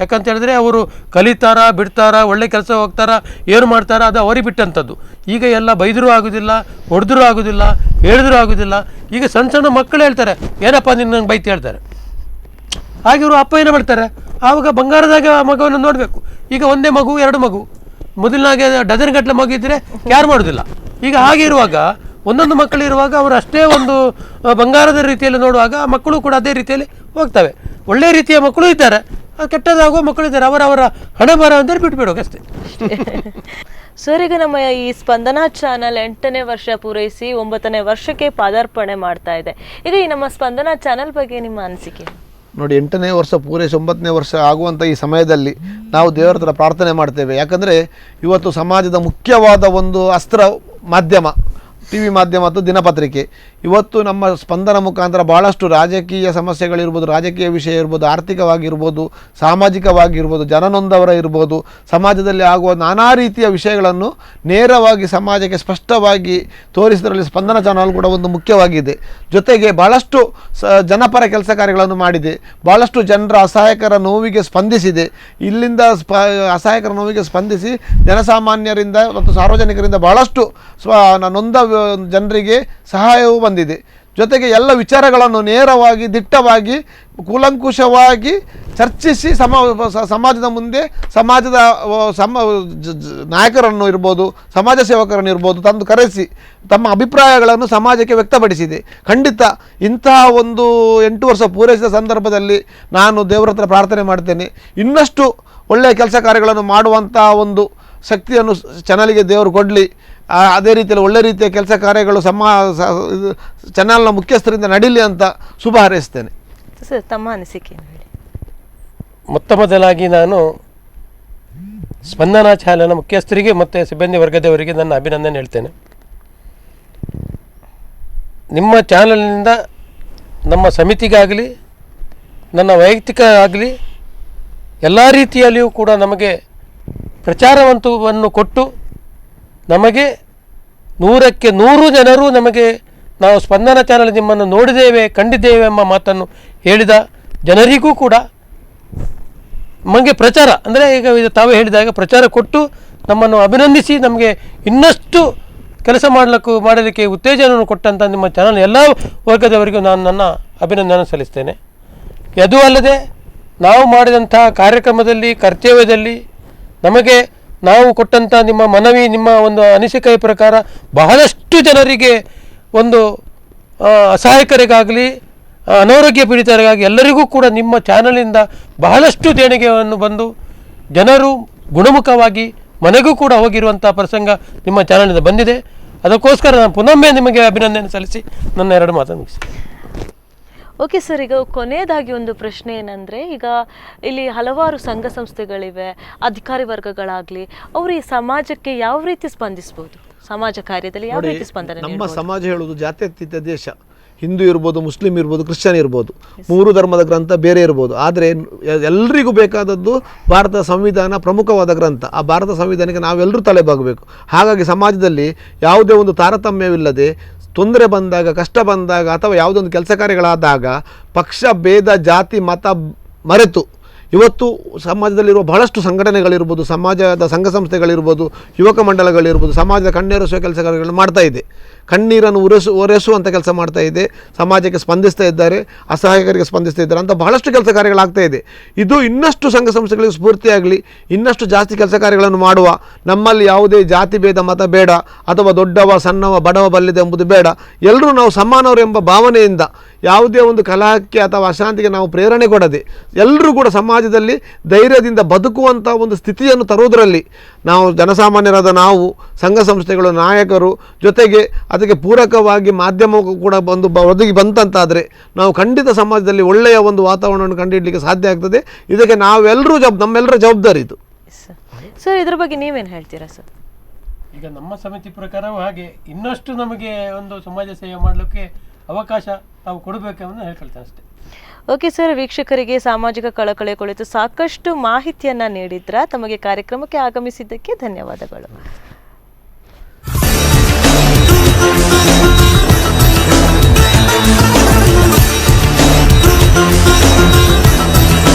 ಯಾಕಂತ ಹೇಳಿದ್ರೆ ಅವರು ಕಲಿತಾರ ಬಿಡ್ತಾರ, ಒಳ್ಳೆ ಕೆಲಸ ಹೋಗ್ತಾರ, ಏನು ಮಾಡ್ತಾರ ಅದು ಅವರಿಗೆ ಬಿಟ್ಟಂಥದ್ದು. ಈಗ ಎಲ್ಲ ಬೈದರೂ ಆಗೋದಿಲ್ಲ, ಹೊಡೆದ್ರೂ ಆಗೋದಿಲ್ಲ, ಹೇಳಿದ್ರೂ ಆಗೋದಿಲ್ಲ. ಈಗ ಸಣ್ಣ ಸಣ್ಣ ಮಕ್ಕಳು ಹೇಳ್ತಾರೆ, ಏನಪ್ಪ ನಿನ್ನ ಬೈತಿ ಹೇಳ್ತಾರೆ. ಹಾಗೆ ಇವರು ಅಪ್ಪ ಏನು ಮಾಡ್ತಾರೆ, ಆವಾಗ ಬಂಗಾರದಾಗ ಮಗುವನ್ನು ನೋಡಬೇಕು. ಈಗ ಒಂದೇ ಮಗು 2 ಮಗು, ಮೊದಲಿನಾಗೆ ಡಜನ್ ಗಟ್ಟಲೆ ಮಗು ಇದ್ದರೆ ಯಾರು ಮಾಡೋದಿಲ್ಲ. ಈಗ ಹಾಗೆ ಇರುವಾಗ ಒಂದೊಂದು ಮಕ್ಕಳು ಇರುವಾಗ ಅವರು ಅಷ್ಟೇ ಒಂದು ಬಂಗಾರದ ರೀತಿಯಲ್ಲಿ ನೋಡುವಾಗ ಮಕ್ಕಳು ಕೂಡ ಅದೇ ರೀತಿಯಲ್ಲಿ ಹೋಗ್ತವೆ. ಒಳ್ಳೆಯ ರೀತಿಯ ಮಕ್ಕಳು ಇದ್ದಾರೆ, ಕೆಟ್ಟದಾಗುವ ಮಕ್ಕಳು ಇದ್ದಾರೆ. ಅವರವರ ಹಣೆ ಬರ ಅಂದರೆ ಬಿಟ್ಬಿಡೋಕೆ ಅಷ್ಟೇ. ಸರ್, ಈಗ ನಮ್ಮ ಈ ಸ್ಪಂದನಾ ಚಾನಲ್ 8ನೇ ವರ್ಷ ಪೂರೈಸಿ 9ನೇ ವರ್ಷಕ್ಕೆ ಪಾದಾರ್ಪಣೆ ಮಾಡ್ತಾ ಇದೆ. ಈಗ ಈ ನಮ್ಮ ಸ್ಪಂದನಾ ಚಾನಲ್ ಬಗ್ಗೆ ನಿಮ್ಮ ಅನಿಸಿಕೆ? ನೋಡಿ, 8ನೇ ವರ್ಷ ಪೂರೈಸಿ 9ನೇ ವರ್ಷ ಆಗುವಂಥ ಈ ಸಮಯದಲ್ಲಿ ನಾವು ದೇವರ ಹತ್ರ ಪ್ರಾರ್ಥನೆ ಮಾಡ್ತೇವೆ. ಯಾಕಂದರೆ ಇವತ್ತು ಸಮಾಜದ ಮುಖ್ಯವಾದ ಒಂದು ಅಸ್ತ್ರ ಮಾಧ್ಯಮ TV ಮಾಧ್ಯಮ ಮತ್ತು ದಿನಪತ್ರಿಕೆ. ಇವತ್ತು ನಮ್ಮ ಸ್ಪಂದನ ಮುಖಾಂತರ ಭಾಳಷ್ಟು ರಾಜಕೀಯ ಸಮಸ್ಯೆಗಳಿರ್ಬೋದು, ರಾಜಕೀಯ ವಿಷಯ ಇರ್ಬೋದು, ಆರ್ಥಿಕವಾಗಿರ್ಬೋದು, ಸಾಮಾಜಿಕವಾಗಿರ್ಬೋದು, ಜನನೊಂದವರ ಇರ್ಬೋದು, ಸಮಾಜದಲ್ಲಿ ಆಗುವ ನಾನಾ ರೀತಿಯ ವಿಷಯಗಳನ್ನು ನೇರವಾಗಿ ಸಮಾಜಕ್ಕೆ ಸ್ಪಷ್ಟವಾಗಿ ತೋರಿಸಿದ್ರಲ್ಲಿ ಸ್ಪಂದನ ಚಾನಲ್ ಕೂಡ ಒಂದು ಮುಖ್ಯವಾಗಿದೆ. ಜೊತೆಗೆ ಭಾಳಷ್ಟು ಜನಪರ ಕೆಲಸ ಕಾರ್ಯಗಳನ್ನು ಮಾಡಿದೆ, ಭಾಳಷ್ಟು ಜನರ ಅಸಹಾಯಕರ ನೋವಿಗೆ ಸ್ಪಂದಿಸಿದೆ. ಇಲ್ಲಿಂದ ಅಸಹಾಯಕರ ನೋವಿಗೆ ಸ್ಪಂದಿಸಿ ಜನಸಾಮಾನ್ಯರಿಂದ ಮತ್ತು ಸಾರ್ವಜನಿಕರಿಂದ ಭಾಳಷ್ಟು ನೊಂದ ಜನರಿಗೆ ಸಹಾಯವೂ ಬಂದಿದೆ. ಜೊತೆಗೆ ಎಲ್ಲ ವಿಚಾರಗಳನ್ನು ನೇರವಾಗಿ ದಿಟ್ಟವಾಗಿ ಕೂಲಂಕುಷವಾಗಿ ಚರ್ಚಿಸಿ ಸಮಾಜದ ಮುಂದೆ ಸಮಾಜದ ನಾಯಕರನ್ನು ಇರ್ಬೋದು, ಸಮಾಜ ಸೇವಕರನ್ನು ಇರ್ಬೋದು ತಂದು ಕರೆಸಿ ತಮ್ಮ ಅಭಿಪ್ರಾಯಗಳನ್ನು ಸಮಾಜಕ್ಕೆ ವ್ಯಕ್ತಪಡಿಸಿದೆ. ಖಂಡಿತ ಇಂತಹ ಒಂದು 8 ವರ್ಷ ಪೂರೈಸಿದ ಸಂದರ್ಭದಲ್ಲಿ ನಾನು ದೇವರ ಹತ್ರ ಪ್ರಾರ್ಥನೆ ಮಾಡ್ತೇನೆ, ಇನ್ನಷ್ಟು ಒಳ್ಳೆಯ ಕೆಲಸ ಕಾರ್ಯಗಳನ್ನು ಮಾಡುವಂಥ ಒಂದು ಶಕ್ತಿಯನ್ನು ಚಾನಲ್ಗೆ ದೇವರು ಕೊಡಲಿ. ಅದೇ ರೀತಿಯಲ್ಲಿ ಒಳ್ಳೆ ರೀತಿಯ ಕೆಲಸ ಕಾರ್ಯಗಳು ಚಾನಲ್ನ ಮುಖ್ಯಸ್ಥರಿಂದ ನಡೀಲಿ ಅಂತ ಶುಭ ಹಾರೈಸ್ತೇನೆ. ಸರ್, ತಮ್ಮ ಅನಿಸಿಕೆ ಹೇಳಿ. ಮೊತ್ತ ಮೊದಲಾಗಿ ನಾನು ಸ್ಪಂದನಾ ಚಾನಲ್ನ ಮುಖ್ಯಸ್ಥರಿಗೆ ಮತ್ತು ಸಿಬ್ಬಂದಿ ವರ್ಗದವರಿಗೆ ನನ್ನ ಅಭಿನಂದನೆ ಹೇಳ್ತೇನೆ. ನಿಮ್ಮ ಚಾನಲ್ನಿಂದ ನಮ್ಮ ಸಮಿತಿಗಾಗಲಿ ನನ್ನ ವೈಯಕ್ತಿಕ ಆಗಲಿ ಎಲ್ಲ ರೀತಿಯಲ್ಲಿಯೂ ಕೂಡ ನಮಗೆ ಪ್ರಚಾರವಂತವನ್ನು ಕೊಟ್ಟು ನಮಗೆ 100ಕ್ಕೆ 100 ಜನರು ನಮಗೆ ನಾವು ಸ್ಪಂದನ ಚಾನಲ್ ನಿಮ್ಮನ್ನು ನೋಡಿದ್ದೇವೆ ಕಂಡಿದ್ದೇವೆ ಎಂಬ ಮಾತನ್ನು ಹೇಳಿದ ಜನರಿಗೂ ಕೂಡ ನಮಗೆ ಪ್ರಚಾರ ಅಂದರೆ ಈಗ ತಾವೇ ಹೇಳಿದಾಗ ಪ್ರಚಾರ ಕೊಟ್ಟು ನಮ್ಮನ್ನು ಅಭಿನಂದಿಸಿ ನಮಗೆ ಇನ್ನಷ್ಟು ಕೆಲಸ ಮಾಡಲಿಕ್ಕೆ ಉತ್ತೇಜನವನ್ನು ಕೊಟ್ಟಂಥ ನಿಮ್ಮ ಚಾನಲ್ ಎಲ್ಲ ವರ್ಗದವರಿಗೂ ನಾನು ನನ್ನ ಅಭಿನಂದನೆ ಸಲ್ಲಿಸ್ತೇನೆ. ಅದೂ ಅಲ್ಲದೆ ನಾವು ಮಾಡಿದಂಥ ಕಾರ್ಯಕ್ರಮದಲ್ಲಿ ಕರ್ತವ್ಯದಲ್ಲಿ ನಮಗೆ ನಾವು ಕೊಟ್ಟಂಥ ನಿಮ್ಮ ಮನವಿ, ನಿಮ್ಮ ಒಂದು ಅನಿಸಿಕೆಯ ಪ್ರಕಾರ ಬಹಳಷ್ಟು ಜನರಿಗೆ ಒಂದು ಅಸಹಾಯಕರಿಗಾಗಲಿ ಅನಾರೋಗ್ಯ ಪೀಡಿತರಿಗಾಗಿ ಎಲ್ಲರಿಗೂ ಕೂಡ ನಿಮ್ಮ ಚಾನಲಿಂದ ಬಹಳಷ್ಟು ದೇಣಿಗೆಯನ್ನು ಬಂದು ಜನರು ಗುಣಮುಖವಾಗಿ ಮನೆಗೂ ಕೂಡ ಹೋಗಿರುವಂಥ ಪ್ರಸಂಗ ನಿಮ್ಮ ಚಾನಲಿಂದ ಬಂದಿದೆ. ಅದಕ್ಕೋಸ್ಕರ ನಾನು ಪುನೊಮ್ಮೆ ನಿಮಗೆ ಅಭಿನಂದನೆ ಸಲ್ಲಿಸಿ ನನ್ನ 2 ಮಾತನ್ನು ಮುಗಿಸಿ. ಓಕೆ ಸರ್, ಈಗ ಕೊನೆಯದಾಗಿ ಒಂದು ಪ್ರಶ್ನೆ ಏನಂದರೆ, ಈಗ ಇಲ್ಲಿ ಹಲವಾರು ಸಂಘ ಸಂಸ್ಥೆಗಳಿವೆ, ಅಧಿಕಾರಿ ವರ್ಗಗಳಾಗಲಿ, ಅವರು ಈ ಸಮಾಜಕ್ಕೆ ಯಾವ ರೀತಿ ಸ್ಪಂದಿಸ್ಬೋದು? ಸಮಾಜ ಕಾರ್ಯದಲ್ಲಿ ಯಾವ ರೀತಿ ಸ್ಪಂದನೆ ನಮ್ಮ ನೀಡ್ಬೋದು? ಸಮಾಜ ಹೇಳುವುದು ಜಾತ್ಯತೀತ ದೇಶ. ಹಿಂದೂ ಇರ್ಬೋದು, ಮುಸ್ಲಿಂ ಇರ್ಬೋದು, ಕ್ರಿಶ್ಚಿಯನ್ ಇರ್ಬೋದು, 3 ಧರ್ಮದ ಗ್ರಂಥ ಬೇರೆ ಇರ್ಬೋದು. ಆದರೆ ಎಲ್ರಿಗೂ ಬೇಕಾದದ್ದು ಭಾರತದ ಸಂವಿಧಾನ ಪ್ರಮುಖವಾದ ಗ್ರಂಥ. ಆ ಭಾರತ ಸಂವಿಧಾನಕ್ಕೆ ನಾವೆಲ್ಲರೂ ತಲೆಬಾಗಬೇಕು. ಹಾಗಾಗಿ ಸಮಾಜದಲ್ಲಿ ಯಾವುದೇ ಒಂದು ತಾರತಮ್ಯವಿಲ್ಲದೆ ತೊಂದರೆ ಬಂದಾಗ, ಕಷ್ಟ ಬಂದಾಗ, ಅಥವಾ ಯಾವುದೊಂದು ಕೆಲಸ ಕಾರ್ಯಗಳಾದಾಗ ಪಕ್ಷ ಭೇದ ಜಾತಿ ಮತ ಮರೆತು ಇವತ್ತು ಸಮಾಜದಲ್ಲಿರುವ ಬಹಳಷ್ಟು ಸಂಘಟನೆಗಳಿರ್ಬೋದು, ಸಮಾಜದ ಸಂಘ ಸಂಸ್ಥೆಗಳಿರ್ಬೋದು, ಯುವಕ ಮಂಡಲಗಳಿರ್ಬೋದು, ಸಮಾಜದ ಕಣ್ಣೀರಿಸುವ ಕೆಲಸ ಕಾರ್ಯಗಳನ್ನು ಮಾಡ್ತಾ ಇದೆ. ಕಣ್ಣೀರನ್ನು ಒರೆಸುವಂಥ ಕೆಲಸ ಮಾಡ್ತಾ ಇದೆ. ಸಮಾಜಕ್ಕೆ ಸ್ಪಂದಿಸ್ತಾ ಇದ್ದಾರೆ, ಅಸಹಾಯಕರಿಗೆ ಸ್ಪಂದಿಸ್ತಾ ಇದ್ದಾರೆ ಅಂತ ಬಹಳಷ್ಟು ಕೆಲಸ ಕಾರ್ಯಗಳಾಗ್ತಾ ಇದೆ. ಇದು ಇನ್ನಷ್ಟು ಸಂಘ ಸಂಸ್ಥೆಗಳಿಗೆ ಸ್ಫೂರ್ತಿಯಾಗಲಿ, ಇನ್ನಷ್ಟು ಜಾಸ್ತಿ ಕೆಲಸ ಕಾರ್ಯಗಳನ್ನು ಮಾಡುವ. ನಮ್ಮಲ್ಲಿ ಯಾವುದೇ ಜಾತಿ ಭೇದ ಮತ ಬೇಡ, ಅಥವಾ ದೊಡ್ಡವ ಸಣ್ಣವ ಬಡವ ಬಲ್ಲಿದೆ ಎಂಬುದು ಬೇಡ. ಎಲ್ಲರೂ ನಾವು ಸಮಾನವರು ಎಂಬ ಭಾವನೆಯಿಂದ ಯಾವುದೇ ಒಂದು ಕಲಹಕ್ಕೆ ಅಥವಾ ಅಶಾಂತಿಗೆ ನಾವು ಪ್ರೇರಣೆ ಕೊಡದೆ ಎಲ್ಲರೂ ಕೂಡ ಸಮಾಜದಲ್ಲಿ ಧೈರ್ಯದಿಂದ ಬದುಕುವಂಥ ಒಂದು ಸ್ಥಿತಿಯನ್ನು ತರುವುದರಲ್ಲಿ ನಾವು ಜನಸಾಮಾನ್ಯರಾದ ನಾವು, ಸಂಘ ಸಂಸ್ಥೆಗಳು, ನಾಯಕರು, ಜೊತೆಗೆ ಅದಕ್ಕೆ ಪೂರಕವಾಗಿ ಮಾಧ್ಯಮಕ್ಕೂ ಕೂಡ ಒದಗಿ ಬಂತಂತಾದರೆ ನಾವು ಖಂಡಿತ ಸಮಾಜದಲ್ಲಿ ಒಳ್ಳೆಯ ಒಂದು ವಾತಾವರಣವನ್ನು ಕಂಡುಹಿಡಲಿಕ್ಕೆ ಸಾಧ್ಯ ಆಗ್ತದೆ. ಇದಕ್ಕೆ ನಾವೆಲ್ಲರೂ ನಮ್ಮೆಲ್ಲರ ಜವಾಬ್ದಾರಿ ಇದು. ಸರ್, ಇದ್ರ ಬಗ್ಗೆ ನೀವೇನು ಹೇಳ್ತೀರಾ ಸರ್? ಈಗ ನಮ್ಮ ಸಮಿತಿ ಪ್ರಕಾರವೂ ಹಾಗೆ ಇನ್ನಷ್ಟು ನಮಗೆ ಒಂದು ಸಮಾಜ ಸೇವೆ ಮಾಡಲಿಕ್ಕೆ ಅವಕಾಶ ತಾವು ಕೊಡಬೇಕೆಂದು ಹೇಳ್ಕೊಳ್ತೇನೆ ಅಷ್ಟೇ. ಓಕೆ ಸರ್, ವೀಕ್ಷಕರಿಗೆ ಸಾಮಾಜಿಕ ಕಳಕಳಿ ಕುರಿತು ಸಾಕಷ್ಟು ಮಾಹಿತಿಯನ್ನು ನೀಡಿದ್ರ. ತಮಗೆ ಕಾರ್ಯಕ್ರಮಕ್ಕೆ ಆಗಮಿಸಿದ್ದಕ್ಕೆ ಧನ್ಯವಾದಗಳು.